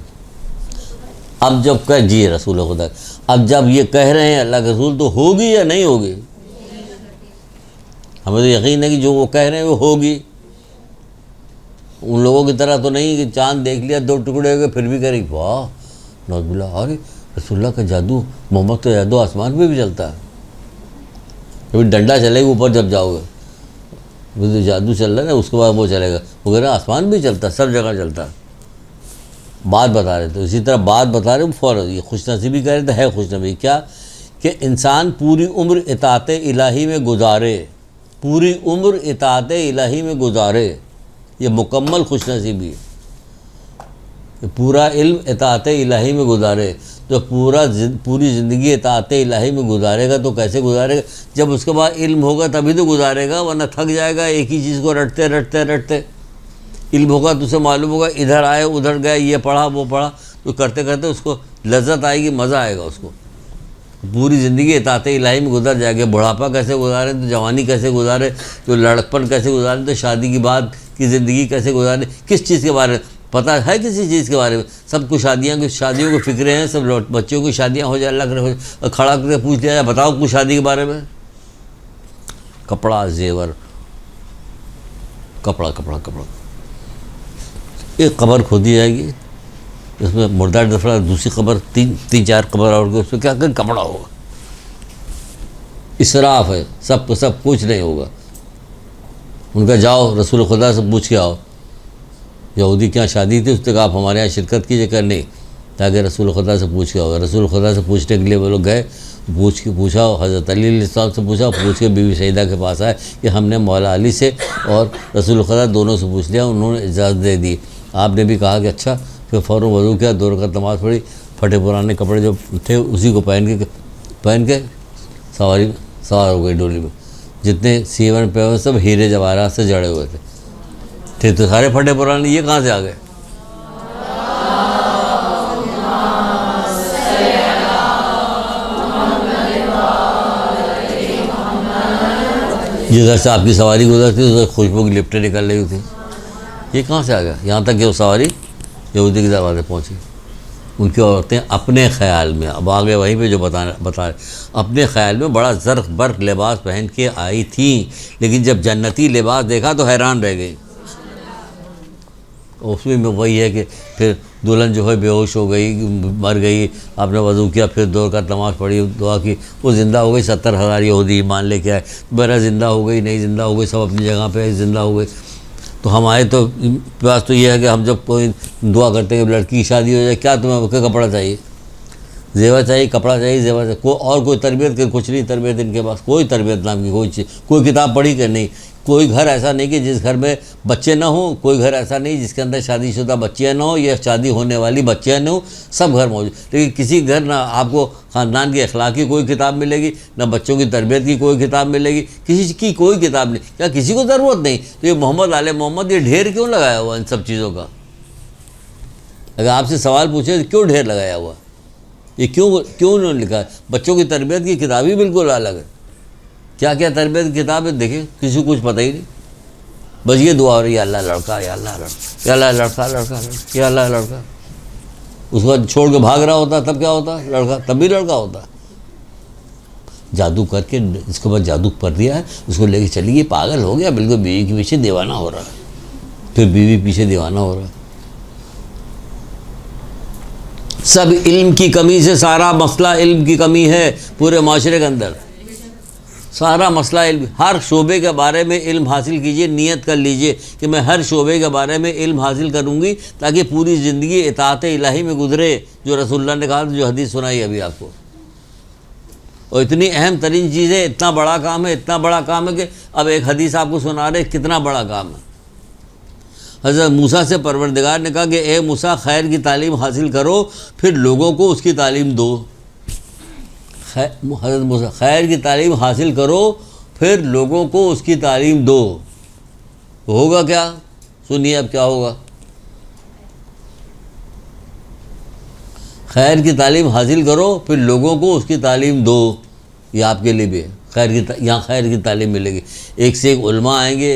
S1: اب جب کہہ جی رسول خدا، اب جب یہ کہہ رہے ہیں اللہ کے رسول تو ہوگی یا نہیں ہوگی؟ ہمیں تو یقین ہے کہ جو وہ کہہ رہے ہیں وہ ہوگی. ان لوگوں کی طرح تو نہیں کہ چاند دیکھ لیا 2 ٹکڑے ہو گئے پھر بھی کہہ رہی واہ نعوذ باللہ، ارے رسول اللہ کا جادو، محمد کا جادو آسمان پہ بھی چلتا ہے. کبھی ڈنڈا چلے گا اوپر جب جاؤ گے، وہ جو جادو چل رہا ہے نا اس کے بعد وہ چلے گا، وہ کہہ رہا آسمان بھی چلتا ہے، سب جگہ چلتا ہے. بات بتا رہے تھے، اسی طرح بات بتا رہے فوراً یہ خوش نصیبی کہہ رہے تھے. ہے خوش نصیبی کیا کہ انسان پوری عمر اطاعت الہی میں گزارے، پوری عمر اطاعت الہی میں گزارے. یہ مکمل خوش نصیبی ہے کہ پورا علم اطاعت الہی میں گزارے. جو پوری زندگی اطاعت الہی میں گزارے گا تو کیسے گزارے گا؟ جب اس کے بعد علم ہوگا تبھی تو گزارے گا، ورنہ تھک جائے گا ایک ہی چیز کو رٹتے. علم ہوگا تو اسے معلوم ہوگا ادھر آئے ادھر گئے، یہ پڑھا وہ پڑھا، تو کرتے کرتے اس کو لذت آئے گی، مزہ آئے گا اس کو. پوری زندگی اطاعت الہی میں گزر جائے گا. بڑھاپا کیسے گزارے تو جوانی کیسے گزارے، تو لڑکپن کیسے گزارے، تو شادی کے بعد کی زندگی کیسے گزارے، کس چیز کے بارے میں پتہ ہے، کسی چیز کے بارے میں. سب کو شادیوں کی فکریں ہیں، سب بچوں کی شادیاں ہو جائے، اللہ کرے کھڑا کر کے پوچھ لیا جائے بتاؤ کچھ شادی کے بارے میں. کپڑا زیور، کپڑا. ایک قبر کھودی جائے گی، اس میں مردہ دفڑا، دوسری قبر، تین چار قبر اور اس میں کیا کہ کپڑا ہوگا. اسراف ہے، سب کو سب کچھ نہیں ہوگا. ان کا جاؤ رسول خدا سے پوچھ کے آؤ، یہودی کیا شادی تھی، اس نے کہا آپ ہمارے یہاں شرکت کیجیے کہ نہیں، تاکہ رسول خدا سے پوچھ کے آؤ. رسول خدا سے پوچھنے کے لیے وہ لوگ گئے، پوچھا، حضرت علی علیہ السلام سے پوچھ کے بی بی سعیدہ کے پاس آئے کہ ہم نے مولا علی سے اور رسول خدا دونوں سے پوچھ لیا، انہوں نے اجازت دے دی. آپ نے بھی کہا کہ اچھا. پھر فوراً وضو کیا، 2 رکعت نماز پڑھی، پھٹے پرانے کپڑے جو تھے اسی کو پہن کے سواری سوار ہو گئی ڈولی میں. جتنے سیون پہ ہوئے سب ہیرے جواہرات سے جڑے ہوئے تھے تو سارے پھٹے پرانے. یہ کہاں سے آ گئے؟ جدھر سے آپ کی سواری گزرتی تو خوشبو کی لپٹیں نکل رہی ہوتی. یہ کہاں سے آ گیا؟ یہاں تک کہ وہ سواری یہودی کے دروازے پہنچی. ان کی عورتیں اپنے خیال میں، اب آگے وہیں پہ جو بتا رہے، اپنے خیال میں بڑا زرق برق لباس پہن کے آئی تھیں، لیکن جب جنتی لباس دیکھا تو حیران رہ گئی. اس میں وہی ہے کہ پھر دلہن جو ہے بے ہوش ہو گئی، مر گئی. آپ نے وضو کیا، پھر 2 رکعت نماز پڑھی، دعا کی، وہ زندہ ہو گئی. 70,000 یہودی ایمان لے کے آئے. میرا زندہ ہو گئی، نہیں زندہ ہو گئی، سب اپنی جگہ پہ زندہ ہو گئی. تو ہمارے تو پاس تو یہ ہے کہ ہم جب کوئی دعا کرتے ہیں کہ لڑکی کی شادی ہو جائے، کیا تمہیں کپڑا چاہیے، زیور چاہیے، کپڑا چاہیے، زیور چاہیے، اور کوئی تربیت کہ کچھ نہیں تربیت ان کے پاس. کوئی تربیت نام کی کوئی چیز، کوئی کتاب پڑھی کہ نہیں. کوئی گھر ایسا نہیں کہ جس گھر میں بچے نہ ہوں، کوئی گھر ایسا نہیں جس کے اندر شادی شدہ بچیاں نہ ہوں یا شادی ہونے والی بچیاں نہ ہوں. سب گھر موجود. لیکن کسی گھر نہ آپ کو خاندان کی اخلاق کی کوئی کتاب ملے گی، نہ بچوں کی تربیت کی کوئی کتاب ملے گی، کسی کی کوئی کتاب نہیں. کیا کسی کو ضرورت نہیں؟ تو یہ محمد آل محمد یہ ڈھیر کیوں لگایا ہوا ان سب چیزوں کا؟ اگر آپ سے سوال پوچھے تو کیوں ڈھیر لگایا ہوا؟ یہ کیوں انہوں نے لکھا ہے؟ بچوں کی تربیت کی کتاب ہی بالکل الگ ہے. کیا کیا تربیت کی کتاب ہے دیکھیں، کسی کو کچھ پتہ ہی نہیں. بس یہ دعا ہو رہی ہے، یا اللہ لڑکا، یا اللہ لڑکا، یا اللہ لڑکا لڑکا، یا اللہ لڑکا. اس کو چھوڑ کے بھاگ رہا ہوتا تب کیا ہوتا؟ لڑکا، تب بھی لڑکا ہوتا. جادو کر کے اس کے بعد جادو کر دیا ہے، اس کو لے کے چلی گئی، پاگل ہو گیا بالکل، بیوی کے پیچھے دیوانہ ہو رہا ہے. پھر بیوی پیچھے دیوانہ ہو رہا ہے. سب علم کی کمی سے، سارا مسئلہ علم کی کمی ہے پورے معاشرے کے اندر. سارا مسئلہ علم. ہر شعبے کے بارے میں علم حاصل کیجئے، نیت کر لیجئے کہ میں ہر شعبے کے بارے میں علم حاصل کروں گی تاکہ پوری زندگی اطاعت الہی میں گزرے، جو رسول اللہ نے کہا، جو حدیث سنائی ابھی آپ کو. اور اتنی اہم ترین چیز ہے، اتنا بڑا کام ہے، اتنا بڑا کام ہے کہ اب ایک حدیث آپ کو سنا رہے کتنا بڑا کام ہے. حضرت موسیٰ سے پروردگار نے کہا کہ اے موسیٰ، خیر کی تعلیم حاصل کرو، پھر لوگوں کو اس کی تعلیم دو. حضرت موسیٰ، خیر کی تعلیم حاصل کرو، پھر لوگوں کو اس کی تعلیم دو. ہوگا کیا؟ سنیے اب کیا ہوگا. خیر کی تعلیم حاصل کرو، پھر لوگوں کو اس کی تعلیم دو. یہ آپ کے لیے بھی ہے. یہاں خیر کی تعلیم ملے گی. ایک سے ایک علماء آئیں گے،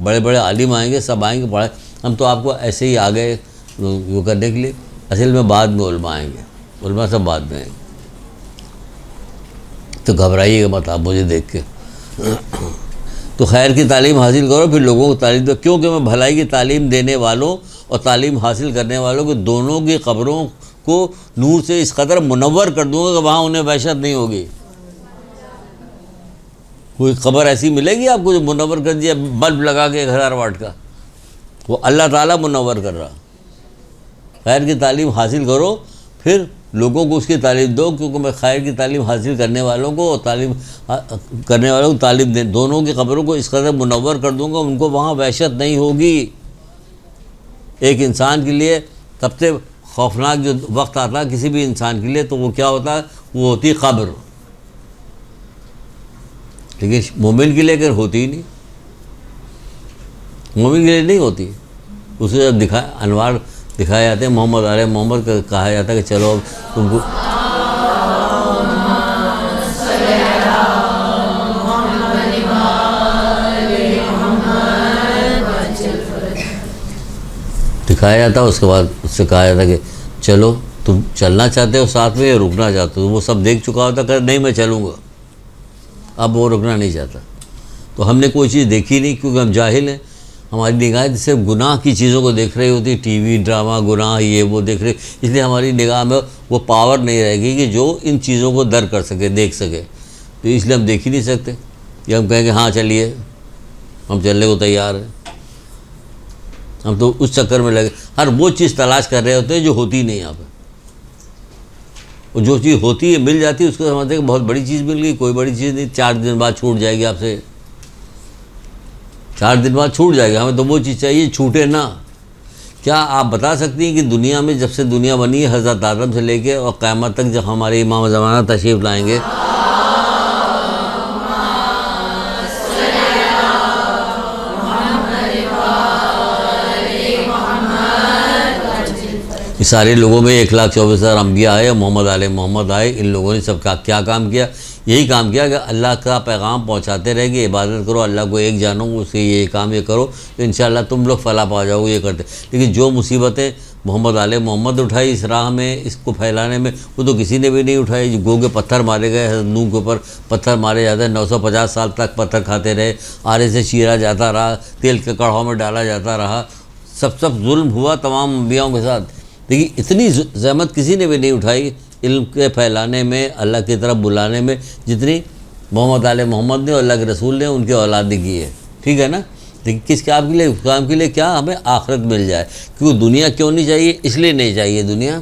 S1: بڑے بڑے عالم آئیں گے، سب آئیں گے پڑھائیں. ہم تو آپ کو ایسے ہی آ گئے وہ کرنے کے لیے. اصل میں بعد میں علماء آئیں گے، علماء سب بعد میں آئیں گے. تو گھبرائیے گا مت آپ مجھے دیکھ کے. تو خیر کی تعلیم حاصل کرو، پھر لوگوں کو تعلیم دو، کیونکہ میں بھلائی کی تعلیم دینے والوں اور تعلیم حاصل کرنے والوں کے دونوں کی قبروں کو نور سے اس قدر منور کر دوں گا کہ وہاں انہیں وحشت نہیں ہوگی. کوئی قبر ایسی ملے گی آپ کو جو منور کر دیا بلب لگا کے 1000 واٹ کا؟ وہ اللہ تعالیٰ منور کر رہا. خیر کی تعلیم حاصل کرو، پھر لوگوں کو اس کی تعلیم دو، کیونکہ میں خیر کی تعلیم حاصل کرنے والوں کو اور تعلیم کرنے والوں کو تعلیم دیں، دونوں کی قبروں کو اس قدر منور کر دوں گا ان کو وہاں وحشت نہیں ہوگی. ایک انسان کے لیے سب سے خوفناک جو وقت آتا ہے کسی بھی انسان کے لیے تو وہ کیا ہوتا ہے؟ وہ ہوتی قبر. لیکن مومن کے لیے اگر ہوتی ہی نہیں، مومن کے لیے نہیں ہوتی. اسے جب انوار دکھائے جاتے ہیں، محمد آل محمد کا کہا جاتا ہے کہ چلو اب تم کو دکھایا جاتا ہے. اس کے بعد اس سے کہا جاتا کہ چلو تم چلنا چاہتے ہو ساتھ میں یا رکنا چاہتے ہو. وہ سب دیکھ چکا ہوتا کہ نہیں میں چلوں گا، اب وہ رکنا نہیں چاہتا. تو ہم نے کوئی چیز دیکھی نہیں کیونکہ ہم جاہل ہیں. ہماری نگاہیں صرف گناہ کی چیزوں کو دیکھ رہی ہوتی، ٹی وی ڈرامہ گناہ یہ وہ دیکھ رہے، اس لیے ہماری نگاہ میں وہ پاور نہیں رہے گی کہ جو ان چیزوں کو در کر سکے، دیکھ سکے. تو اس لیے ہم دیکھ ہی نہیں سکتے. یا ہم کہیں کہ ہاں چلیے، ہم چلنے کو تیار ہیں. ہم تو اس چکر میں لگے ہر وہ چیز تلاش کر رہے ہوتے ہیں جو ہوتی نہیں یہاں پہ. اور جو چیز ہوتی ہے مل جاتی ہے اس کو سمجھتے ہیں کہ بہت بڑی چیز مل گئی. کوئی بڑی چیز نہیں، 4 دن بعد چھوٹ جائے گی آپ سے، 4 دن بعد چھوٹ جائے گا. ہمیں تو وہ چیز چاہیے چھوٹے نہ. کیا آپ بتا سکتی ہیں کہ دنیا میں جب سے دنیا بنی ہے حضرت آدم سے لے کے اور قیامت تک جب ہمارے امام زمانہ تشریف لائیں گے، سارے لوگوں میں 1,24,000 انبیاء آئے، محمد علیہ محمد آئے، ان لوگوں نے سب کا کیا کام کیا؟ یہی کام کیا کہ اللہ کا پیغام پہنچاتے رہے کہ عبادت کرو، اللہ کو ایک جانو، اس سے یہ کام یہ کرو تو انشاءاللہ تم لوگ فلاح پا جاؤ، یہ کرتے۔ لیکن جو مصیبتیں محمد علیہ محمد اٹھائی اس راہ میں، اس کو پھیلانے میں، وہ تو کسی نے بھی نہیں اٹھائی۔ گو کے پتھر مارے گئے، حضرت نوح کے اوپر پتھر مارے جاتے ہیں، 950 سال تک پتھر کھاتے رہے، آرے سے چیرا جاتا رہا، تیل کے کڑھاؤ میں ڈالا جاتا رہا، سب ظلم ہوا تمام انبیاؤں کے ساتھ۔ لیکن اتنی زحمت کسی نے بھی نہیں اٹھائی علم کے پھیلانے میں، اللہ کی طرف بلانے میں، جتنی محمد علیہ محمد نے اور اللہ کے رسول نے ان کے اولاد نے کی ہے۔ ٹھیک ہے نا؟ لیکن کس کام کے لیے؟ کام کے لیے کیا؟ ہمیں آخرت مل جائے۔ کیونکہ دنیا کیوں نہیں چاہیے؟ اس لیے نہیں چاہیے دنیا،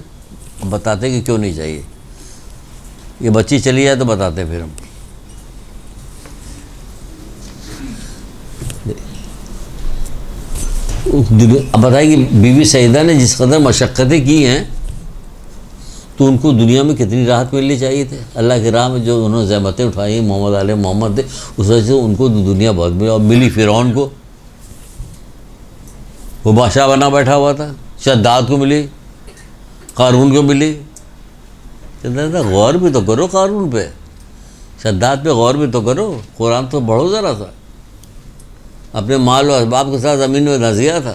S1: بتاتے کہ کیوں نہیں چاہیے۔ یہ بچی چلی جائے تو بتاتے پھر ہم۔ اب بتائیں کہ بیوی سیدہ نے جس قدر مشقتیں کی ہیں تو ان کو دنیا میں کتنی راحت ملنی چاہیے تھے۔ اللہ کی راہ میں جو انہوں نے زحمتیں اٹھائی محمد علیہ محمد نے، اس وجہ سے ان کو دنیا بہت ملی، اور ملی فرعون کو، وہ بادشاہ بنا بیٹھا ہوا تھا، شداد کو ملی، قارون کو ملی۔ غور بھی تو کرو قارون پہ، شداد پہ غور بھی تو کرو، قرآن تو پڑھو ذرا سا۔ اپنے مال و اسباب کے ساتھ زمین میں دھنس گیا تھا،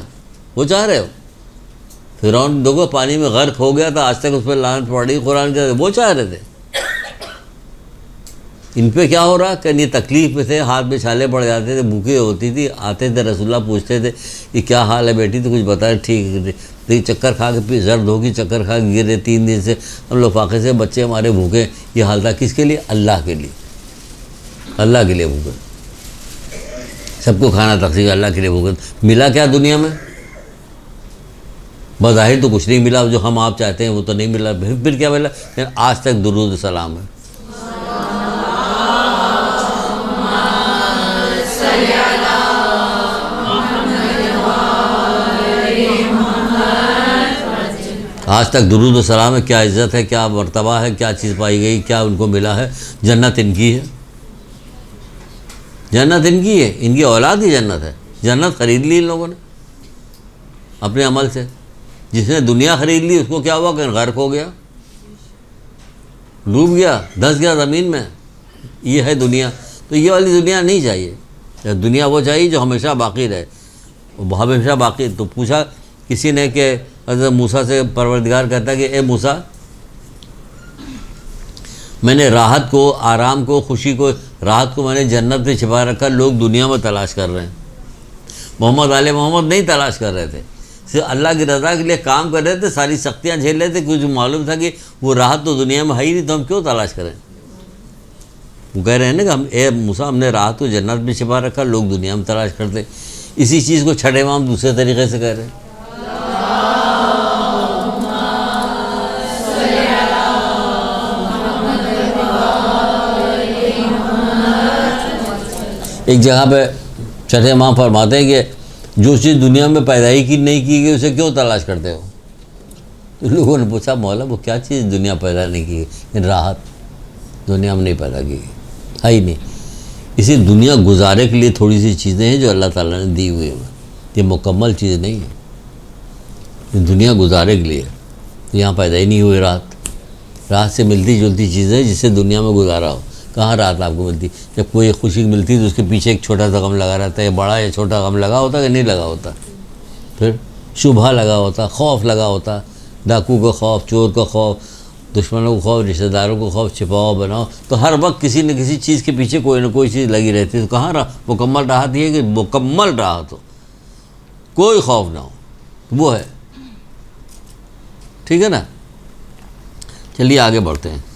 S1: وہ چاہ رہے ہو؟ فرعون دیکھو پانی میں غرق ہو گیا تھا، آج تک اس پہ لعنت پڑ رہی قرآن کے، وہ چاہ رہے تھے۔ ان پہ کیا ہو رہا کہ یہ تکلیف میں تھے، ہاتھ میں چھالے پڑ جاتے تھے، بھوکے ہوتی تھی، آتے تھے رسول اللہ پوچھتے تھے کہ کیا حال ہے بیٹی؟ تو کچھ بتائے ٹھیک، چکر کھا کے زرد ہوگی، چکر کھا کے گرے، 3 دن سے ہم لوگ فاقے سے، بچے ہمارے بھوکے۔ یہ حال تھا کس کے لیے؟ اللہ کے لیے، اللہ کے لیے بھوکے، سب کو کھانا تقسیم، اللہ کے لیے بھوکے۔ ملا کیا دنیا میں؟ بظاہر تو کچھ نہیں ملا، جو ہم آپ چاہتے ہیں وہ تو نہیں ملا، پھر کیا ملا؟ آج تک درود و سلام ہے۔ آج تک درود و سلام ہے، کیا عزت ہے، کیا مرتبہ ہے، کیا چیز پائی گئی، کیا ان کو ملا ہے؟ جنت ان کی ہے، جنت ان کی ہے، ان کی اولاد ہی جنت ہے۔ جنت خرید لی ان لوگوں نے اپنے عمل سے۔ جس نے دنیا خرید لی اس کو کیا ہوا کہ غرق ہو گیا، ڈوب گیا، دھنس گیا زمین میں۔ یہ ہے دنیا، تو یہ والی دنیا نہیں چاہیے۔ دنیا وہ چاہیے جو ہمیشہ باقی رہے، وہ ہمیشہ باقی۔ تو پوچھا کسی نے کہ حضرت موسیٰ سے، پروردگار کہتا ہے کہ اے موسیٰ، میں نے راحت کو، آرام کو، خوشی کو، راحت کو میں نے جنت میں چھپا رکھا، لوگ دنیا میں تلاش کر رہے ہیں۔ محمد علیہ محمد نہیں تلاش کر رہے تھے، صرف اللہ کی رضا کے لیے کام کر رہے تھے، ساری سختیاں جھیل رہے تھے، کچھ معلوم تھا کہ وہ راحت تو دنیا میں ہے ہی نہیں، تو ہم کیوں تلاش کریں؟ وہ کہہ رہے ہیں نا کہ اے موسیٰ، ہم نے راحت کو جنت میں چھپا رکھا، لوگ دنیا میں تلاش کرتے۔ اسی چیز کو چھٹے امام دوسرے طریقے سے کہہ رہے ہیں۔ ایک جگہ پہ چھٹے امام فرماتے ہیں کہ جو چیز دنیا میں پیدا ہی کی نہیں کی گئی اسے کیوں تلاش کرتے ہو؟ تو لوگوں نے پوچھا مولا وہ کیا چیز دنیا پیدا نہیں کی گئی؟ راحت دنیا میں نہیں پیدا کی گئی، ہے ہی نہیں۔ اسی دنیا گزارے کے لیے تھوڑی سی چیزیں ہیں جو اللہ تعالیٰ نے دی ہوئی ہیں، یہ مکمل چیز نہیں ہے، یہ دنیا گزارے کے لیے۔ یہاں پیدا ہی نہیں ہوئی راحت سے ملتی جلتی چیزیں جس سے دنیا میں گزارا ہو۔ کہاں راحت آپ کو ملتی؟ جب کوئی خوشی ملتی تو اس کے پیچھے ایک چھوٹا سا غم لگا رہتا ہے، بڑا یا چھوٹا غم لگا ہوتا کہ نہیں لگا ہوتا؟ پھر شبہ لگا ہوتا، خوف لگا ہوتا، ڈاکو کا خوف، چور کا خوف، دشمنوں کو خوف، رشتہ داروں کو خوف، چھپاؤ بناؤ، تو ہر وقت کسی نہ کسی چیز کے پیچھے کوئی نہ کوئی چیز لگی رہتی ہے۔ تو کہاں مکمل راحت یہ ہے کہ مکمل راحت ہو، کوئی خوف نہ ہو، وہ ہے۔ ٹھیک ہے نا؟ چلیے آگے بڑھتے ہیں۔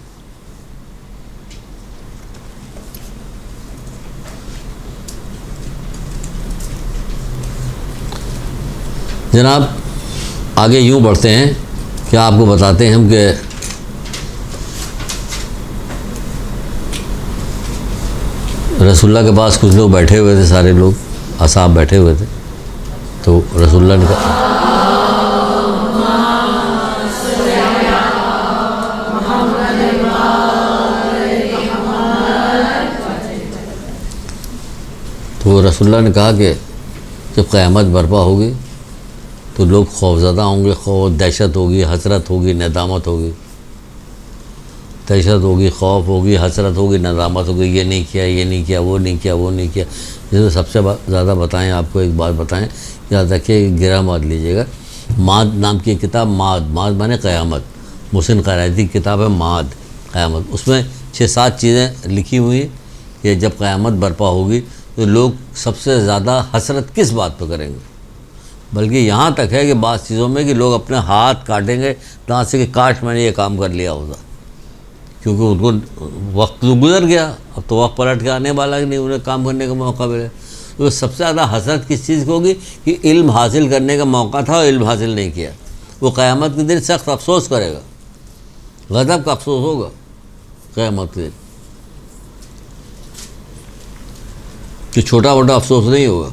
S1: جناب آگے یوں بڑھتے ہیں کہ آپ کو بتاتے ہیں ہم کہ رسول اللہ کے پاس کچھ لوگ بیٹھے ہوئے تھے، سارے لوگ اصحاب بیٹھے ہوئے تھے، تو رسول اللہ نے کہا تو رسول اللہ نے کہا کہ جب قیامت برپا ہوگی تو لوگ خوفزدہ ہوں گے، دہشت ہوگی، حسرت ہوگی، ندامت ہوگی، دہشت ہوگی، خوف ہوگی، حسرت ہوگی، ندامت ہوگی، یہ نہیں کیا، یہ نہیں کیا، وہ نہیں کیا، وہ نہیں کیا۔ جیسے سب سے زیادہ بتائیں، آپ کو ایک بات بتائیں، یاد رکھیے، گرہ مت لیجیے گا۔ معاد نام کی کتاب، معاد مانے قیامت، محسن قرائضی کی کتاب ہے معاد، قیامت۔ اس میں 6-7 چیزیں لکھی ہوئی ہیں کہ جب قیامت برپا ہوگی تو لوگ سب سے زیادہ حسرت کس بات پہ کریں گے، بلکہ یہاں تک ہے کہ بعض چیزوں میں کہ لوگ اپنے ہاتھ کاٹیں گے دانت سے کہ کاش میں نے یہ کام کر لیا ہوتا، کیونکہ ان کو وقت تو گزر گیا، اب تو وقت پلٹ کے آنے والا کہ نہیں، انہیں کام کرنے کا موقع ملے۔ تو سب سے زیادہ حسرت کس چیز کو ہوگی کہ علم حاصل کرنے کا موقع تھا اور علم حاصل نہیں کیا، وہ قیامت کے دن سخت افسوس کرے گا، غضب کا افسوس ہوگا قیامت کے دن، کہ چھوٹا موٹا افسوس نہیں ہوگا۔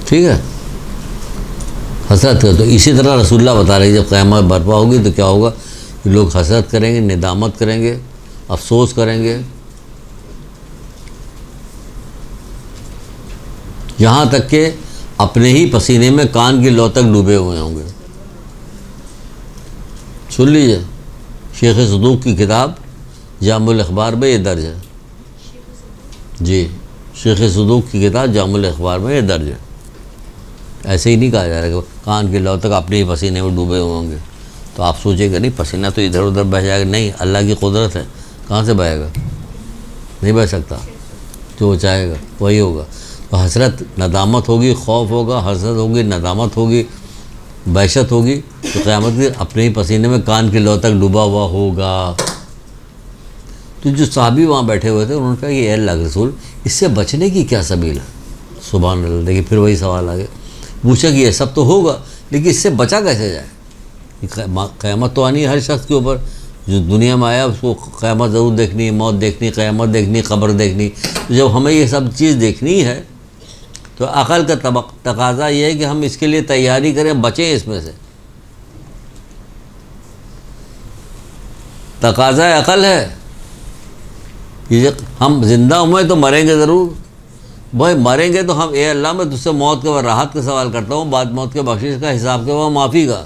S1: ٹھیک ہے، حسرت کر، تو اسی طرح رسول اللہ بتا رہے ہیں جب قیامت برپا ہوگی تو کیا ہوگا، کہ لوگ حسرت کریں گے، ندامت کریں گے، افسوس کریں گے، یہاں تک کہ اپنے ہی پسینے میں کان کی لو تک ڈوبے ہوئے ہوں گے۔ سن لیجیے، شیخ صدوق کی کتاب جامع الاخبار میں یہ درج ہے، جی، شیخ صدوق کی کتاب جامع الاخبار میں یہ درج ہے۔ ایسے ہی نہیں کہا جا رہا کہ کان کی لو تک اپنے ہی پسینے میں ڈوبے ہوئے ہوں گے، تو آپ سوچیں گے نہیں پسینہ تو ادھر ادھر بہہ جائے گا، نہیں، اللہ کی قدرت ہے، کہاں سے بہے گا، نہیں بہہ سکتا، جو چاہے گا وہی ہوگا۔ تو حسرت، ندامت ہوگی، خوف ہوگا، حسرت ہوگی، ندامت ہوگی، بحشت ہوگی، تو قیامت کے اپنے ہی پسینے میں کان کی لو تک ڈوبا ہوا ہوگا۔ تو جو صحابی وہاں بیٹھے ہوئے تھے انہوں نے کہا کہ اے اللہ کے رسول، اس سے بچنے کی کیا سبیل ہے؟ سبحان اللہ، دیکھیے پھر وہی سوال آ گیا، پوچھا کہ یہ سب تو ہوگا لیکن اس سے بچا کیسے جائے؟ قیامت تو آنی ہے ہر شخص کے اوپر، جو دنیا میں آیا اس کو قیامت ضرور دیکھنی، موت دیکھنی، قیامت دیکھنی، قبر دیکھنی۔ تو جب ہمیں یہ سب چیز دیکھنی ہے تو عقل کا تقاضا یہ ہے کہ ہم اس کے لیے تیاری کریں، بچیں اس میں سے، تقاضا عقل ہے۔ یہ ہم زندہ ہوئے تو مریں گے ضرور، بھائی مریں گے تو ہم، اے اللہ میں تجھ سے موت کے بعد راحت کا سوال کرتا ہوں، بعد موت کے بخشش کا، حساب کے بعد معافی کا۔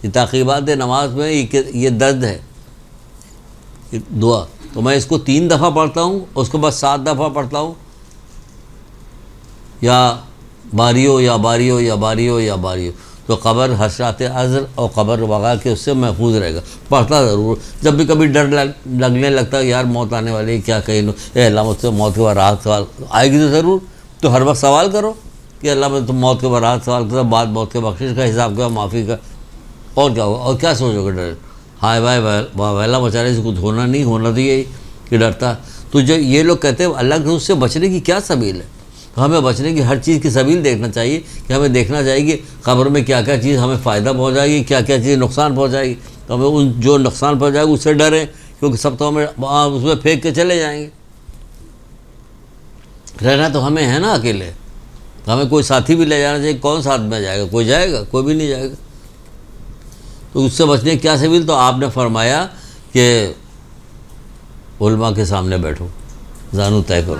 S1: یہ تعقیبات نماز میں یہ درد ہے، یہ دعا تو میں اس کو 3 دفعہ پڑھتا ہوں، اس کے بعد 7 دفعہ پڑھتا ہوں، یا باریو یا باریو یا باریو یا باریو، تو قبر، حسرات عذر اور قبر وغیرہ کے اس سے محفوظ رہے گا۔ پڑھتا ضرور، جب بھی کبھی ڈر لگنے لگتا ہے یار موت آنے والی ہے، کیا کہیں، اے اللہ مجھ سے موت کے بعد راحت سوال آئے گی تو ضرور، تو ہر وقت سوال کرو کہ اللہ میں تم موت کے بعد راحت سوال کرو، بعد موت کے بخشش کا، حساب کا، معافی کا، اور کیا ہوگا، اور کیا سوچو گے ڈر، ہائے بھائی ویلا بچارے سے کچھ ہونا نہیں، ہونا تو یہی کہ ڈرتا۔ تو جو یہ لوگ کہتے ہیں اللہ کے اس سے بچنے کی کیا سبیل ہے، تو ہمیں بچنے کی ہر چیز کی سبیل دیکھنا چاہیے، کہ ہمیں دیکھنا چاہیے کہ قبر میں کیا کیا چیز ہمیں فائدہ پہنچائے گی، کیا کیا چیز نقصان پہنچائے گی، تو ہمیں ان جو نقصان پہنچائے گی اس سے ڈریں، کیونکہ سب تو ہمیں اس میں پھینک کے چلے جائیں گے۔ رہنا تو ہمیں ہے نا اکیلے، ہمیں کوئی ساتھی بھی لے جانا چاہیے، کون ساتھ میں جائے گا، کوئی جائے گا، کوئی بھی نہیں جائے گا۔ تو اس سے بچنے کی کیا سبیل، تو آپ نے فرمایا کہ علماء کے سامنے بیٹھو، زانو طے کرو،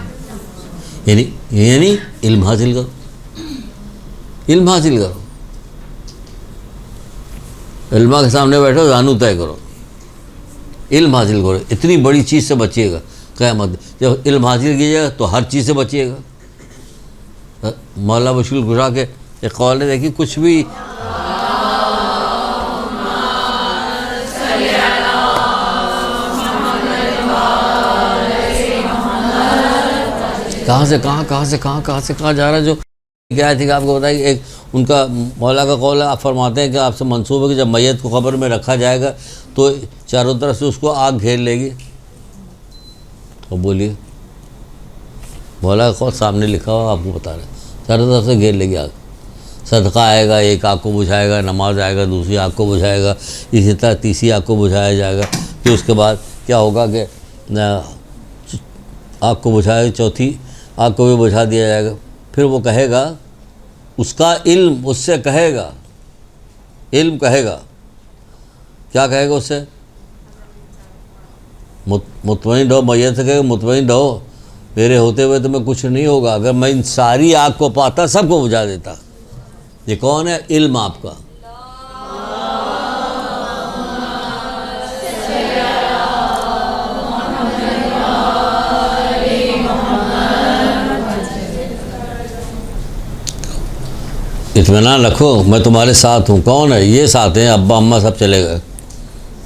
S1: یعنی علم حاصل کرو، علم حاصل کرو، علماء کے سامنے بیٹھو، زانو طے کرو، علم حاصل کرو، اتنی بڑی چیز سے بچیے گا قیامت۔ جب علم حاصل کیجیے گا تو ہر چیز سے بچیے گا۔ مولا مشکل گزرا کے ایک قول نے دیکھی، کچھ بھی کہاں سے کہاں جا رہا ہے، جو کیا تھی کہ آپ کو بتائیں، ایک ان کا مولا کا قول ہے، آپ فرماتے ہیں کہ آپ سے منسوب ہے کہ جب میت کو قبر میں رکھا جائے گا تو چاروں طرف سے اس کو آگ گھیر لے گی۔ تو بولیے، مولا کا قول سامنے لکھا ہوا آپ کو بتا رہے ہیں، چاروں طرف سے گھیر لے گی آگ، صدقہ آئے گا، ایک آگ کو بجھائے گا، نماز آئے گا، دوسری آگ کو بجھائے گا، اسی طرح تیسری آگ کو بجھایا جائے گا، پھر اس کے بعد کیا ہوگا کہ آگ کو بجھائے، چوتھی آگ کو بھی بجھا دیا جائے گا۔ پھر وہ کہے گا، اس کا علم اس سے کہے گا، علم کہے گا، کیا کہے گا اس سے، مطمئن رہو، میت سے کہے مطمئن رہو میرے ہوتے ہوئے تمہیں کچھ نہیں ہوگا، اگر میں ان ساری آگ کو پاتا سب کو بجھا دیتا۔ یہ کون ہے؟ علم آپ کا۔ اطمینان رکھو میں تمہارے ساتھ ہوں۔ کون ہے؟ یہ ساتھ ہیں، ابا اماں سب چلے گئے،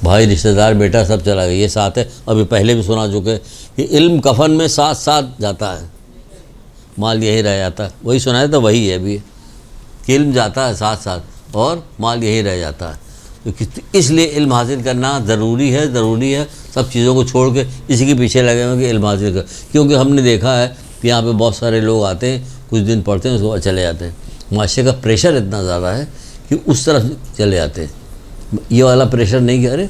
S1: بھائی رشتہ دار بیٹا سب چلا گیا، یہ ساتھ ہے۔ ابھی پہلے بھی سنا چکے کہ علم کفن میں ساتھ ساتھ جاتا ہے، مال یہی رہ جاتا ہے۔ وہی سنا ہے تو وہی ہے ابھی کہ علم جاتا ہے ساتھ ساتھ اور مال یہی رہ جاتا ہے۔ اس لیے علم حاصل کرنا ضروری ہے، ضروری ہے۔ سب چیزوں کو چھوڑ کے اسی کے پیچھے لگے ہوئے کہ علم حاصل کر، کیونکہ ہم نے دیکھا ہے کہ یہاں پہ بہت سارے لوگ آتے ہیں، کچھ دن پڑھتے ہیں، اس کے بعد چلے جاتے ہیں۔ معاشرے کا پریشر اتنا زیادہ ہے کہ اس طرف چلے جاتے ہیں۔ یہ والا پریشر نہیں کہ ارے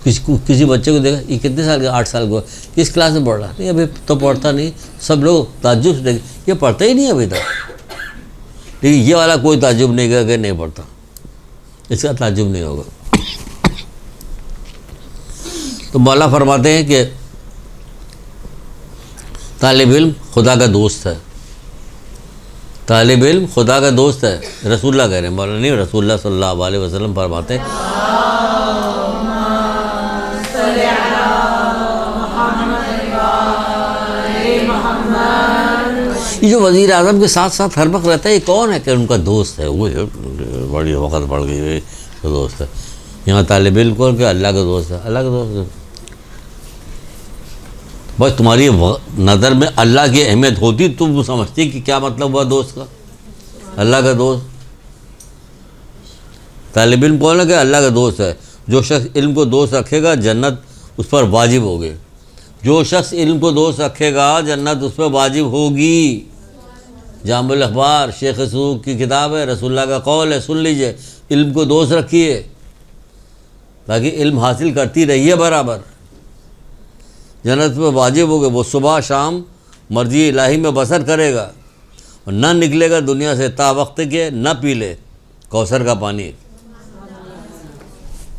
S1: کسی بچے کو دیکھا یہ کتنے سال کا، 8 سال کا، کس کلاس میں پڑھ رہا؟ نہیں ابھی تو پڑھتا نہیں۔ سب لوگ تعجب سے یہ پڑھتا ہی نہیں ابھی تک، لیکن یہ والا کوئی تعجب نہیں کرے کہ نہیں پڑھتا، اس کا تعجب نہیں ہوگا۔ تو مولا فرماتے ہیں کہ طالب علم خدا کا دوست ہے، طالب علم خدا کا دوست ہے۔ رسول اللہ کہہ رہے ہیں، مولا نہیں، رسول اللہ صلی اللہ علیہ وسلم فرماتے ہیں یہ جو وزیر اعظم کے ساتھ ساتھ ہر وقت رہتا ہے، یہ کون ہے؟ کہ ان کا دوست ہے، وہ بڑی وقت بڑھ گئی ہے دوست ہے۔ یہاں طالب علم کون کہ اللہ کا دوست ہے، اللہ کا دوست ہے۔ بس تمہاری نظر میں اللہ کی اہمیت ہوتی تم سمجھتی کہ کیا مطلب ہوا دوست کا، اللہ کا دوست۔ طالب علم کون ہے کہ اللہ کا دوست ہے۔ جو شخص علم کو دوست رکھے گا جنت اس پر واجب ہوگی، جو شخص علم کو دوست رکھے گا جنت اس پر واجب ہوگی۔ جامع الاخبار شیخ سوق کی کتاب ہے، رسول اللہ کا قول ہے، سن لیجئے۔ علم کو دوست رکھیے تاکہ علم حاصل کرتی رہیے برابر، جنت پہ واجب ہوگا۔ وہ صبح شام مرضی الہی میں بسر کرے گا اور نہ نکلے گا دنیا سے تا وقت کے نہ پی لے کوثر کا پانی،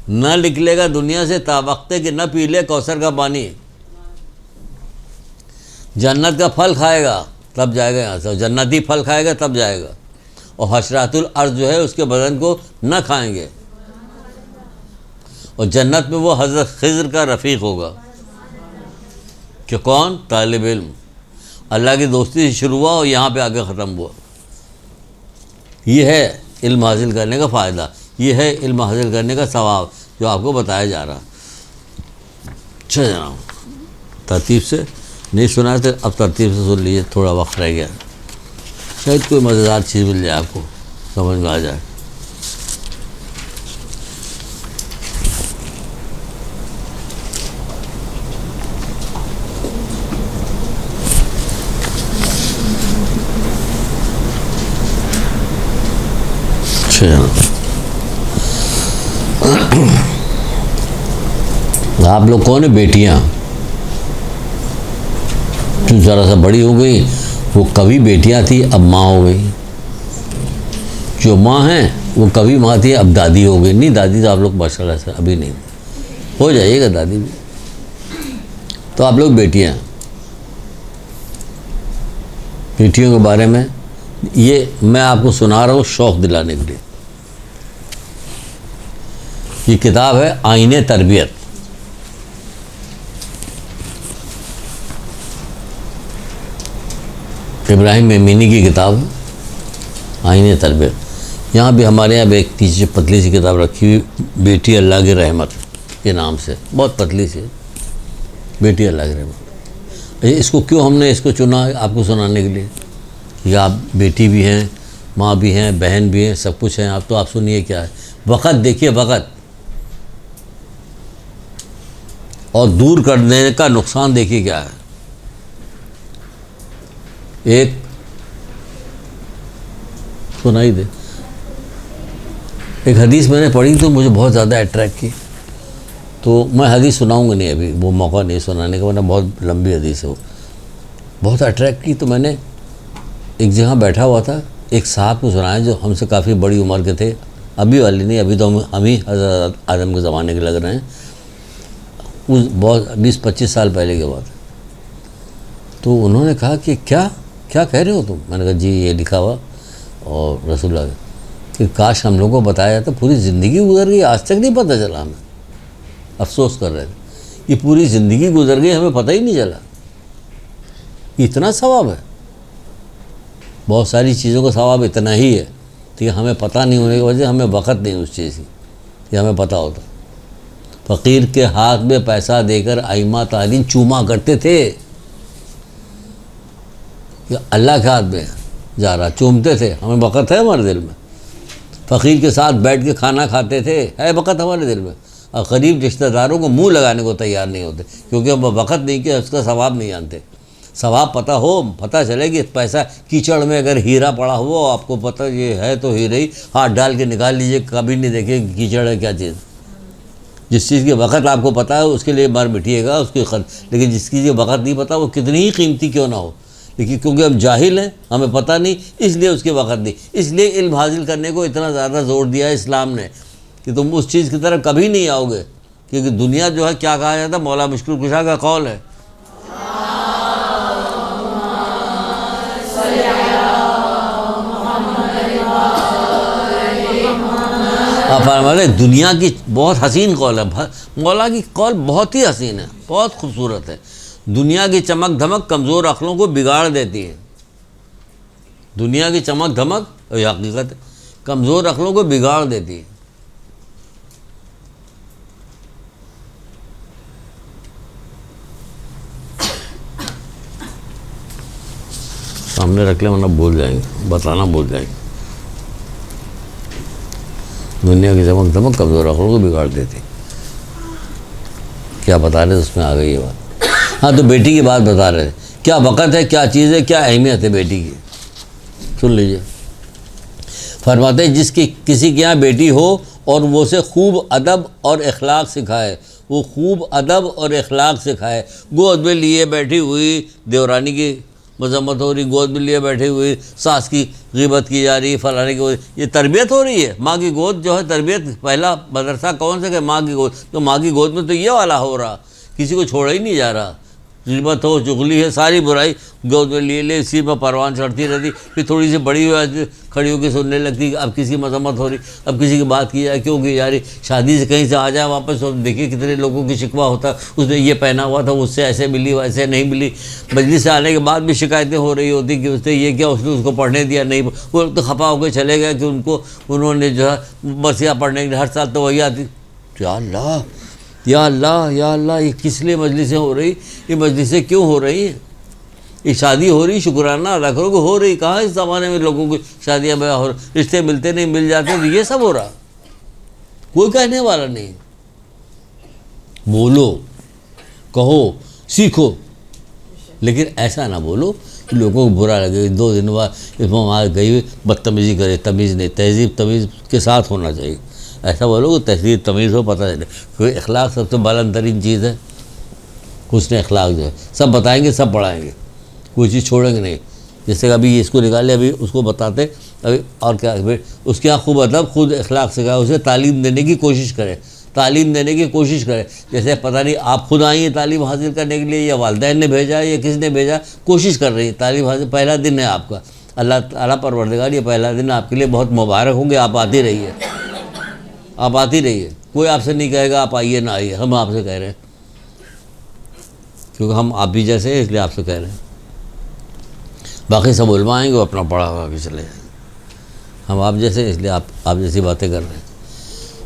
S1: نہ نکلے گا دنیا سے تا وقت کے نہ پی لے کوثر کا پانی۔ جنت کا پھل کھائے گا تب جائے گا یہاں سے، جنتی پھل کھائے گا تب جائے گا، اور حشرات الارض جو ہے اس کے بدن کو نہ کھائیں گے، اور جنت میں وہ حضرت خضر کا رفیق ہوگا۔ کہ کون؟ طالب علم۔ اللہ کی دوستی سے شروع ہوا اور یہاں پہ آگے ختم ہوا۔ یہ ہے علم حاصل کرنے کا فائدہ، یہ ہے علم حاصل کرنے کا ثواب جو آپ کو بتایا جا رہا۔ اچھا جناب، ترتیب سے نہیں سنا تھا، اب ترتیب سے سن لیجیے، تھوڑا وقت رہ گیا، شاید کوئی مزیدار چیز مل جائے آپ کو، سمجھ میں آ جائے۔ آپ لوگ کون ہیں؟ بیٹیاں جو ذرا سا بڑی ہو گئی، وہ کبھی بیٹیاں تھی اب ماں ہو گئی، جو ماں ہیں وہ کبھی ماں تھی اب دادی ہو گئی۔ نہیں دادی تو آپ لوگ ماشاء اللہ سے ابھی نہیں، ہو جائیے گا دادی بھی، تو آپ لوگ بیٹیاں۔ بیٹیوں کے بارے میں یہ میں آپ کو سنا رہا ہوں شوق دلانے کے لیے۔ یہ کتاب ہے آئین تربیت، ابراہیم میمینی کی کتاب ہے آئین تربیت۔ یہاں بھی ہمارے یہاں ایک پیچھے پتلی سی کتاب رکھی ہوئی، بیٹی اللہ کی رحمت کے نام سے، بہت پتلی سی، بیٹی اللہ کی رحمت۔ اس کو کیوں ہم نے اس کو چنا آپ کو سنانے کے لیے کہ آپ بیٹی بھی ہیں، ماں بھی ہیں، بہن بھی ہیں، سب کچھ ہیں آپ، تو آپ سنیے کیا ہے۔ وقت دیکھیے، وقت اور دور کر دینے کا نقصان دیکھیے کیا ہے۔ ایک سنائی دے، ایک حدیث میں نے پڑھی تو مجھے بہت زیادہ اٹریکٹ کی، تو میں حدیث سناؤں گا نہیں ابھی، وہ موقع نہیں سنانے کا، ورنہ بہت لمبی حدیث ہے وہ، بہت اٹریکٹ کی۔ تو میں نے ایک جگہ بیٹھا ہوا تھا، ایک صاحب کو سنایا جو ہم سے کافی بڑی عمر کے تھے، ابھی والی نہیں، ابھی تو ہم ہی حضرت آدم کے زمانے کے لگ رہے ہیں۔ اس بہت 20-25 سال پہلے کی بات ہے. تو انہوں نے کہا کہ کیا کہہ رہے ہو تم؟ میں نے کہا جی یہ لکھا ہوا اور رسول اللہ کہ کاش ہم لوگوں کو بتایا جاتا. پوری زندگی گزر گئی آج تک نہیں پتہ چلا. ہمیں افسوس کر رہے تھے کہ پوری زندگی گزر گئی ہمیں پتہ ہی نہیں چلا. اتنا ثواب ہے. بہت ساری چیزوں کا ثواب اتنا ہی ہے کہ ہمیں پتہ نہیں ہونے کی وجہ سے ہمیں وقت نہیں اس چیز کی کہ ہمیں پتہ ہوتا. فقیر کے ہاتھ میں پیسہ دے کر ائمہ تعلیم چوما کرتے تھے کہ اللہ کے ہاتھ میں جا رہا چومتے تھے. ہمیں وقت ہے ہمارے دل میں. فقیر کے ساتھ بیٹھ کے کھانا کھاتے تھے ہے وقت ہمارے دل میں. اور غریب رشتہ داروں کو منہ لگانے کو تیار نہیں ہوتے کیونکہ ہم وقت نہیں کہ اس کا ثواب نہیں جانتے. ثواب پتہ ہو پتہ چلے کہ پیسہ کیچڑ میں اگر ہیرا پڑا ہوا آپ کو پتہ یہ ہے تو ہیرا ہی ہاتھ ڈال کے نکال لیجئے. کبھی نہیں دیکھے کہ کیچڑ ہے کیا چیز. جس چیز کے وقت آپ کو پتہ ہے اس کے لیے مار مٹھیے گا اس کی لیکن جس چیز کے وقت نہیں پتہ وہ کتنی ہی قیمتی کیوں نہ ہو لیکن کیونکہ ہم جاہل ہیں ہمیں پتہ نہیں اس لیے اس کے وقت نہیں. اس لیے علم حاصل کرنے کو اتنا زیادہ زور دیا ہے اسلام نے کہ تم اس چیز کی طرف کبھی نہیں آؤ گے. کیونکہ دنیا جو ہے کیا کہا جاتا ہے مولا مشکل کشا کا قول ہے فرماتے دنیا کی بہت حسین قول ہے. مولا کی قول بہت ہی حسین ہے بہت خوبصورت ہے. دنیا کی چمک دھمک کمزور عقلوں کو بگاڑ دیتی ہے. دنیا کی چمک دھمک یہ حقیقت ہے کمزور عقلوں کو بگاڑ دیتی ہے. سامنے رکھ لیں ورنہ بھول جائیں گے بتانا بھول جائیں گے. دنیا کی چمک دھمک کمزور عقلوں کو بگاڑ دیتی. کیا بتا رہے تھے اس میں آ گئی یہ بات. ہاں تو بیٹی کی بات بتا رہے تھے. کیا وقت ہے کیا چیز ہے کیا اہمیت ہے بیٹی کی. سن لیجئے فرماتے ہیں جس کی کسی کے یہاں بیٹی ہو اور وہ اسے خوب ادب اور اخلاق سکھائے. وہ خوب ادب اور اخلاق سکھائے. گود میں لیے بیٹھی ہوئی دیورانی کی مذمت ہو رہی گود میں لیے بیٹھی ہوئی ساس کی غیبت کی جا رہی فلانے کی یہ تربیت ہو رہی ہے. ماں کی گود جو ہے تربیت پہلا مدرسہ کون سے کہ ماں کی گود. تو ماں کی گود میں تو یہ والا ہو رہا کسی کو چھوڑا ہی نہیں جا رہا. غیبت ہو چغلی ہے ساری برائی گود میں لیے اسی میں پروان چڑھتی رہتی. پھر تھوڑی سی بڑی ہوئی کھڑی ہو کے سننے لگتی اب کسی مذمت ہو رہی اب کسی کی بات کی جائے کیوں کی جا رہی. شادی سے کہیں سے آ جائے واپس تو دیکھیے کتنے لوگوں کی شکوہ ہوتا اس نے یہ پہنا ہوا تھا اس سے ایسے ملی ویسے نہیں ملی. مجلس سے آنے کے بعد بھی شکایتیں ہو رہی ہوتی کہ اس نے یہ کیا اس نے اس کو پڑھنے دیا نہیں. وہ تو خفا ہو کے چلے گئے کہ انہوں نے جو ہے مرثیہ پڑھنے کے لیے ہر سال تو وہی آتی. یا اللہ یا اللہ یا اللہ یہ کس لیے مجلسیں ہو رہی یہ مجلسیں کیوں ہو رہی ہیں. یہ شادی ہو رہی شکرانہ ادا کرو کہ ہو رہی. کہاں اس زمانے میں لوگوں کی شادیاں بیاہ ہو رہی رشتے ملتے نہیں مل جاتے تو یہ سب ہو رہا. کوئی کہنے والا نہیں. بولو کہو سیکھو لیکن ایسا نہ بولو کہ لوگوں کو برا لگے. 2 دن بعد اس میں وہاں گئی بدتمیزی کرے. تمیز نہیں تہذیب تمیز کے ساتھ ہونا چاہیے. ایسا بولو کہ تہذیب تمیز ہو پتہ چلے. کیونکہ اخلاق سب سے بلند ترین چیز ہے. حسن اخلاق جو ہے سب بتائیں گے سب پڑھائیں گے کوئی چیز چھوڑیں گے نہیں. جیسے کہ ابھی اس کو نکالے ابھی اس کو بتاتے ابھی اور کیا اس کے یہاں خوب ادب خود اخلاق سکھائے. اسے تعلیم دینے کی کوشش کرے تعلیم دینے کی کوشش کرے. جیسے پتہ نہیں آپ خود آئی ہیں تعلیم حاصل کرنے کے لیے یا والدین نے بھیجا یا کس نے بھیجا کوشش کر رہی ہے تعلیم حاصل. پہلا دن ہے آپ کا. اللہ تعالیٰ پروردگار یہ پہلا دن آپ کے لیے بہت مبارک ہوں گے. آپ آتی رہیے آپ آتی رہیے. کوئی آپ سے نہیں کہے گا آپ آئیے نہ آئیے. ہم آپ سے کہہ رہے ہیں کیونکہ ہم آپ بھی جیسے ہیں اس لیے آپ سے کہہ رہے ہیں. باقی سب علماء آئیں گے وہ اپنا پڑھا ہوا کے چلے جائیں. ہم آپ جیسے اس لیے آپ جیسی باتیں کر رہے ہیں.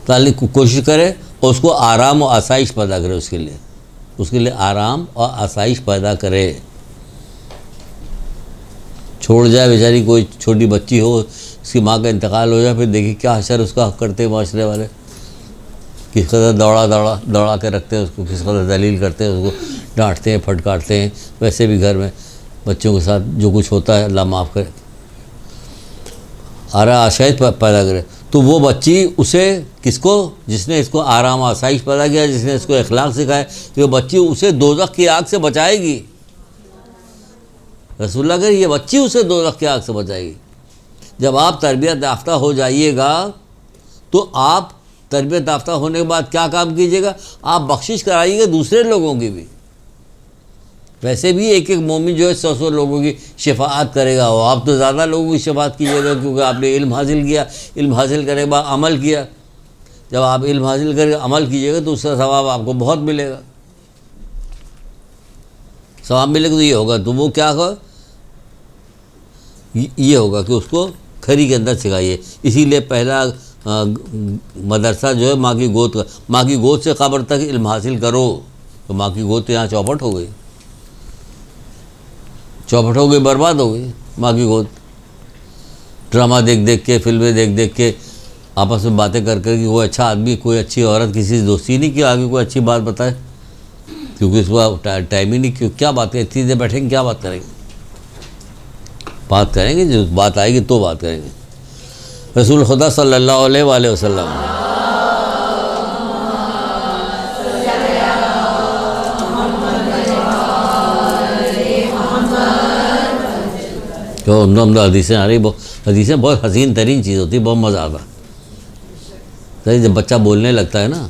S1: تعلیم کوشش کرے اور اس کو آرام و آسائش پیدا کرے. اس کے لیے آرام اور آسائش پیدا کرے. چھوڑ جائے بیچاری کوئی چھوٹی بچی ہو اس کی ماں کا انتقال ہو جائے پھر دیکھیے کیا حشر اس کا حق کرتے ہیں معاشرے والے. کس قدر دوڑا کے رکھتے ہیں اس کو کس قدر ذلیل کرتے ہیں اس کو ڈانٹتے ہیں پھٹکارتے ہیں. ویسے بھی گھر میں بچوں کے ساتھ جو کچھ ہوتا ہے اللہ معاف کرے. آسائش پیدا کرے تو وہ بچی اسے کس کو جس نے اس کو آرام آسائش پیدا کیا جس نے اس کو اخلاق سکھائے یہ بچی اسے دوزخ کی آگ سے بچائے گی. رسول اللہ کہ یہ بچی اسے دوزخ کی آگ سے بچائے گی. جب آپ تربیت یافتہ ہو جائیے گا تو آپ تربیت یافتہ ہونے کے بعد کیا کام کیجیے گا؟ آپ بخشش کرائیے گا دوسرے لوگوں کی بھی. ویسے بھی ایک ایک مومن جو ہے 100 لوگوں کی شفاعت کرے گا. اور آپ تو زیادہ لوگوں کی شفاعت کیجیے گا کیونکہ آپ نے علم حاصل کیا. علم حاصل کرنے کے بعد عمل کیا. جب آپ علم حاصل کر کے عمل کیجیے گا تو اس کا ثواب آپ کو بہت ملے گا. ثواب ملے گا تو یہ ہوگا. تو وہ کیا ہوگا؟ یہ ہوگا کہ اس کو کھری کے اندر سکھائیے. اسی لیے پہلا مدرسہ جو ہے ماں کی گود کا. ماں کی گود سے قبر تک علم حاصل کرو. تو ماں کی گود تو یہاں چوپٹ ہو گئی. چوپٹ ہو گئی، برباد ہو گئی ماں کی گود. ڈرامہ دیکھ دیکھ کے، فلمیں دیکھ دیکھ کے، آپس میں باتیں کر کے کوئی اچھا آدمی، کوئی اچھی عورت کسی سے دوستی نہیں کی آگے کوئی اچھی بات بتائے، کیونکہ اس کو ٹائم ہی نہیں. کیا بات کریں؟ اتنی دیر بیٹھیں گے کیا بات کریں گے؟ بات کریں گے جو بات آئے گی تو بات کریں گے. رسول خدا صلی اللہ علیہ وآلہ وسلم جو عمدہ حدیثیں آ رہی، حدیثیں بہت حسین ترین چیز ہوتی ہے، بہت مزہ آتا ہے. جب بچہ بولنے لگتا ہے نا،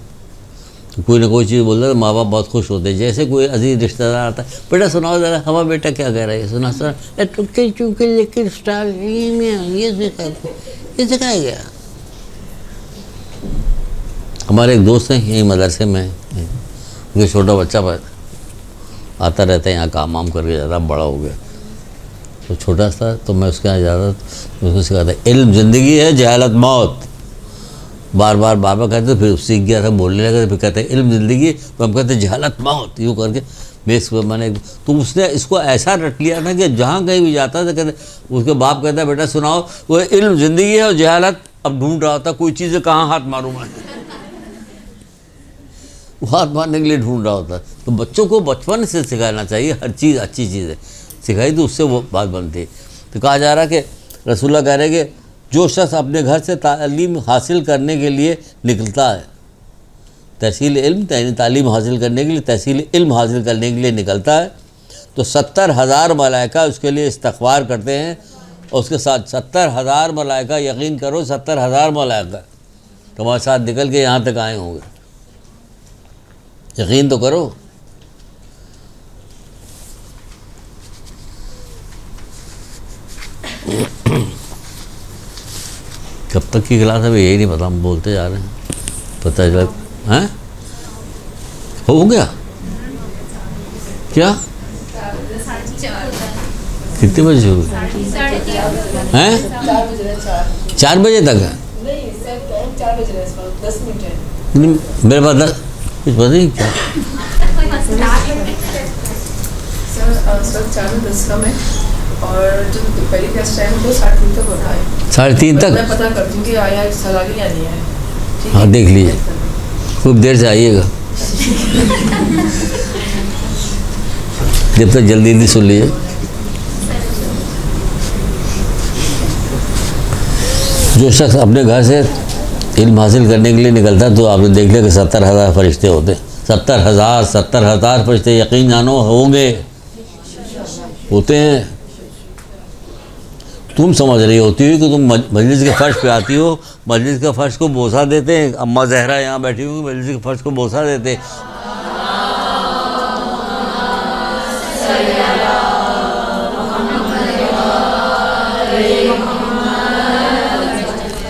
S1: کوئی نہ کوئی چیز بولتا ہے تو ماں باپ بہت خوش ہوتے ہیں. جیسے کوئی عزیز رشتہ دار آتا ہے، بیٹا سناؤ ذرا ہمارا بیٹا کیا کہہ رہا ہے، سنا یہ سکھایا گیا. ہمارے ایک دوست ہیں یہیں مدرسے میں، ان کا چھوٹا بچہ آتا رہتا ہے یہاں، کام وام کر کے جاتا، بڑا ہو گیا. تو چھوٹا سا تو میں اس کے یہاں جاتا تو اس کو سکھاتا علم زندگی ہے، جہالت موت. بار بار کہتے، پھر سیکھ گیا تھا، بولنے لگا. پھر کہتے ہیں علم زندگی ہے، تو ہم کہتے ہیں جہالت موت. یوں کر کے میں نے تو اس نے اس کو ایسا رٹ لیا تھا کہ جہاں کہیں بھی جاتا تھا کہتے، اس کے باپ کہتا ہے بیٹا سناؤ، وہ علم زندگی ہے اور جہالت. اب ڈھونڈ رہا ہوتا کوئی چیز کہاں ہاتھ ماروں میں، وہ ہاتھ مارنے کے لیے ڈھونڈ رہا ہوتا. تو بچوں کو بچپن سے سکھانا چاہیے، ہر چیز اچھی چیز ہے سکھائی تو اس سے وہ بات بنتی ہے. تو کہا جا رہا کہ رسول اللہ کہہ رہے کہ جو شخص اپنے گھر سے تعلیم حاصل کرنے کے لیے نکلتا ہے، تحصیل علم یعنی تعلیم حاصل کرنے کے لیے، تحصیل علم حاصل کرنے کے لیے نکلتا ہے، تو 70,000 ملائکہ اس کے لیے استغفار کرتے ہیں. اور اس کے ساتھ 70,000 ملائکہ، یقین کرو 70,000 ملائکہ تمہارے ساتھ نکل کے یہاں تک آئے ہوں گے. یقین تو کرو. کب تک کی کلاس ہے یہی نہیں پتا، ہم بولتے جا رہے ہیں. پتہ چلا ہو گیا کیا؟ کتنے بجے شروع ہیں؟ 4 بجے تک ہے. میرے پاس کچھ پتہ نہیں کیا.
S2: اور جو پہلی کلاس ٹائم تو 3:30 تک ہوتا ہے.
S1: 3:30 تک
S2: میں پتہ کرتی ہوں کہ آیا سال آگے یا نہیں ہے.
S1: ہاں دیکھ لیجیے، خوب دیر سے آئیے گا، جب تک جلدی سن لیجیے. جو شخص اپنے گھر سے علم حاصل کرنے کے لیے نکلتا ہے تو آپ نے دیکھ لیا کہ 70,000 فرشتے ہوتے ہیں. 70,000 فرشتے یقین جانو ہوں گے، ہوتے ہیں. تم سمجھ رہی ہوتی ہو کہ تم مجلس کے فرش پہ آتی ہو، مجلس کے فرش کو بوسہ دیتے ہیں. اماں زہرا یہاں بیٹھی ہوئی مجلس کے فرش کو بوسہ دیتے ہیں.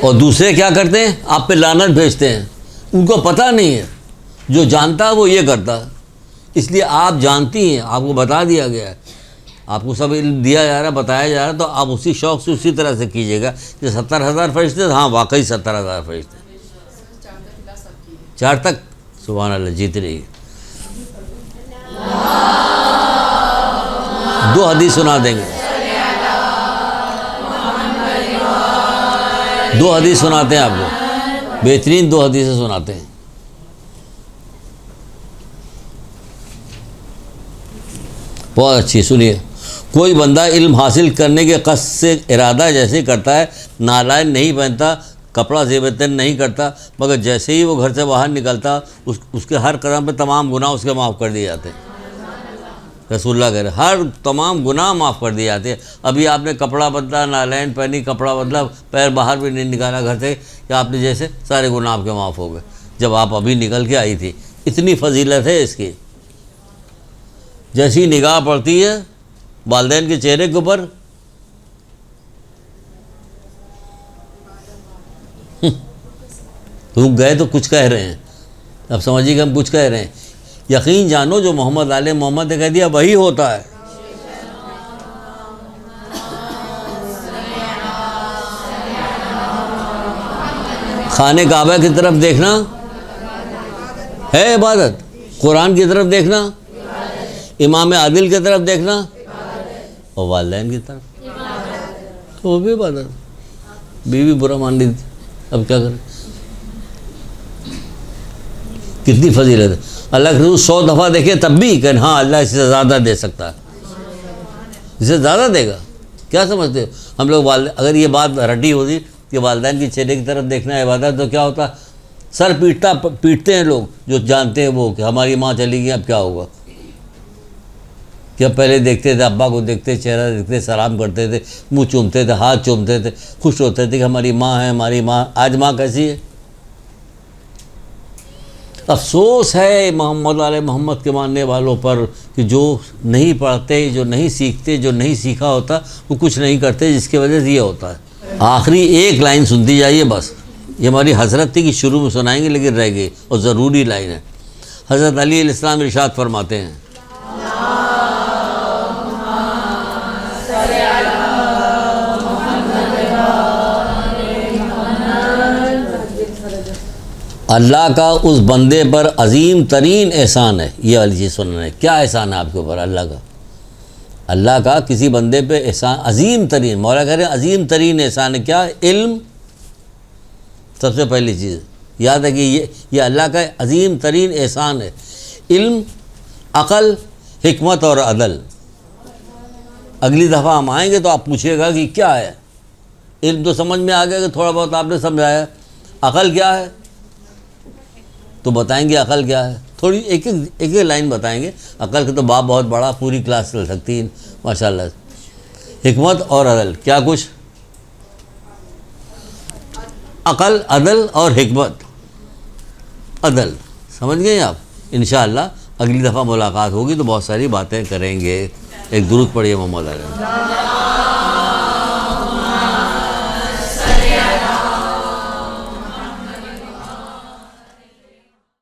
S1: اور دوسرے کیا کرتے ہیں؟ آپ پہ لعنت بھیجتے ہیں. ان کو پتہ نہیں ہے، جو جانتا ہے وہ یہ کرتا ہے. اس لیے آپ جانتی ہیں، آپ کو بتا دیا گیا ہے، آپ کو سب علم دیا جا رہا ہے، بتایا جا رہا ہے، تو آپ اسی شوق سے اسی طرح سے کیجیے گا. کہ 70,000 فرشتے، ہاں واقعی 70,000 فرشتے. 4 تک سبحان اللہ جیت رہی. 2 حدیث سنا دیں گے، 2 حدیث سناتے ہیں آپ کو، بہترین 2 حدیثیں سناتے ہیں. بہت اچھی سنیے. کوئی بندہ علم حاصل کرنے کے قصد سے ارادہ جیسے کرتا ہے، نالائن نہیں پہنتا، کپڑا زیبتن نہیں کرتا، مگر جیسے ہی وہ گھر سے باہر نکلتا اس کے ہر قدم پہ تمام گناہ اس کے معاف کر دیے جاتے ہیں. رسول اللہ کہہ رہے ہر تمام گناہ معاف کر دیے جاتے ہیں. ابھی آپ نے کپڑا بدلا, نالین پہنی, کپڑا بدلا, پیر باہر بھی نہیں نکالا گھر سے, کہ آپ نے جیسے سارے گناہ آپ کے معاف ہو گئے جب آپ ابھی نکل کے آئی تھی. اتنی فضیلت ہے اس کی. جیسی نگاہ پڑتی ہے والدین کے چہرے کے اوپر, رک گئے تو کچھ کہہ رہے ہیں. اب سمجھیے کہ ہم کچھ کہہ رہے ہیں. یقین جانو جو محمد آل محمد نے کہہ دیا وہی ہوتا ہے. خانہ کعبہ کی طرف دیکھنا ہے عبادت, قرآن کی طرف دیکھنا, امام عادل کی طرف دیکھنا, اور والدین کی طرف تو وہ بھی عبادت. بیوی برا مان لی تھی, اب کیا کریں. کتنی فضیلت ہے. اللہ کے رسول 100 دفعہ دیکھے تب بھی کہ ہاں اللہ اس سے زیادہ دے سکتا ہے, اس سے زیادہ دے گا. کیا سمجھتے ہو ہم لوگ اگر یہ بات رٹی ہوتی کہ والدین کی چہرے کی طرف دیکھنا ہے عبادت, تو کیا ہوتا, سر پیٹتے ہیں لوگ جو جانتے ہیں وہ کہ ہماری ماں چلی گئی اب کیا ہوگا. کیا پہلے دیکھتے تھے ابا کو, دیکھتے چہرہ دیکھتے, سلام کرتے تھے, منہ چومتے تھے, ہاتھ چومتے تھے, خوش ہوتے تھے کہ ہماری ماں ہے, ہماری ماں. آج ماں کیسی ہے. افسوس ہے محمد علیہ محمد کے ماننے والوں پر کہ جو نہیں پڑھتے, جو نہیں سیکھتے, جو نہیں سیکھا ہوتا وہ کچھ نہیں کرتے, جس کی وجہ سے یہ ہوتا ہے. آخری ایک لائن سنتی جائیے بس. یہ ہماری حضرت تھی کہ شروع میں سنائیں گے لیکن رہ گئی, اور ضروری لائن ہے. حضرت علی علیہ السلام ارشاد فرماتے ہیں, اللہ کا اس بندے پر عظیم ترین احسان ہے. یہ والی چیز سننا ہے, کیا احسان ہے آپ کے اوپر اللہ کا. اللہ کا کسی بندے پہ احسان عظیم ترین, مولا کہہ رہے ہیں عظیم ترین احسان ہے. کیا؟ علم. سب سے پہلی چیز یاد ہے کہ یہ اللہ کا عظیم ترین احسان ہے. علم, عقل, حکمت اور عدل. اگلی دفعہ ہم آئیں گے تو آپ پوچھیے گا کہ کیا ہے. علم تو سمجھ میں آ گیا کہ تھوڑا بہت آپ نے سمجھایا. عقل کیا ہے تو بتائیں گے عقل کیا ہے, تھوڑی ایک ایک لائن بتائیں گے. عقل کا تو باب بہت بڑا, پوری کلاس چل سکتی ہے ماشاء اللہ. حکمت اور عدل کیا کچھ, عقل, عدل اور حکمت, عدل. سمجھ گئے آپ. انشاءاللہ اگلی دفعہ ملاقات ہوگی تو بہت ساری باتیں کریں گے. ایک درود پڑھیے محمد علیہ.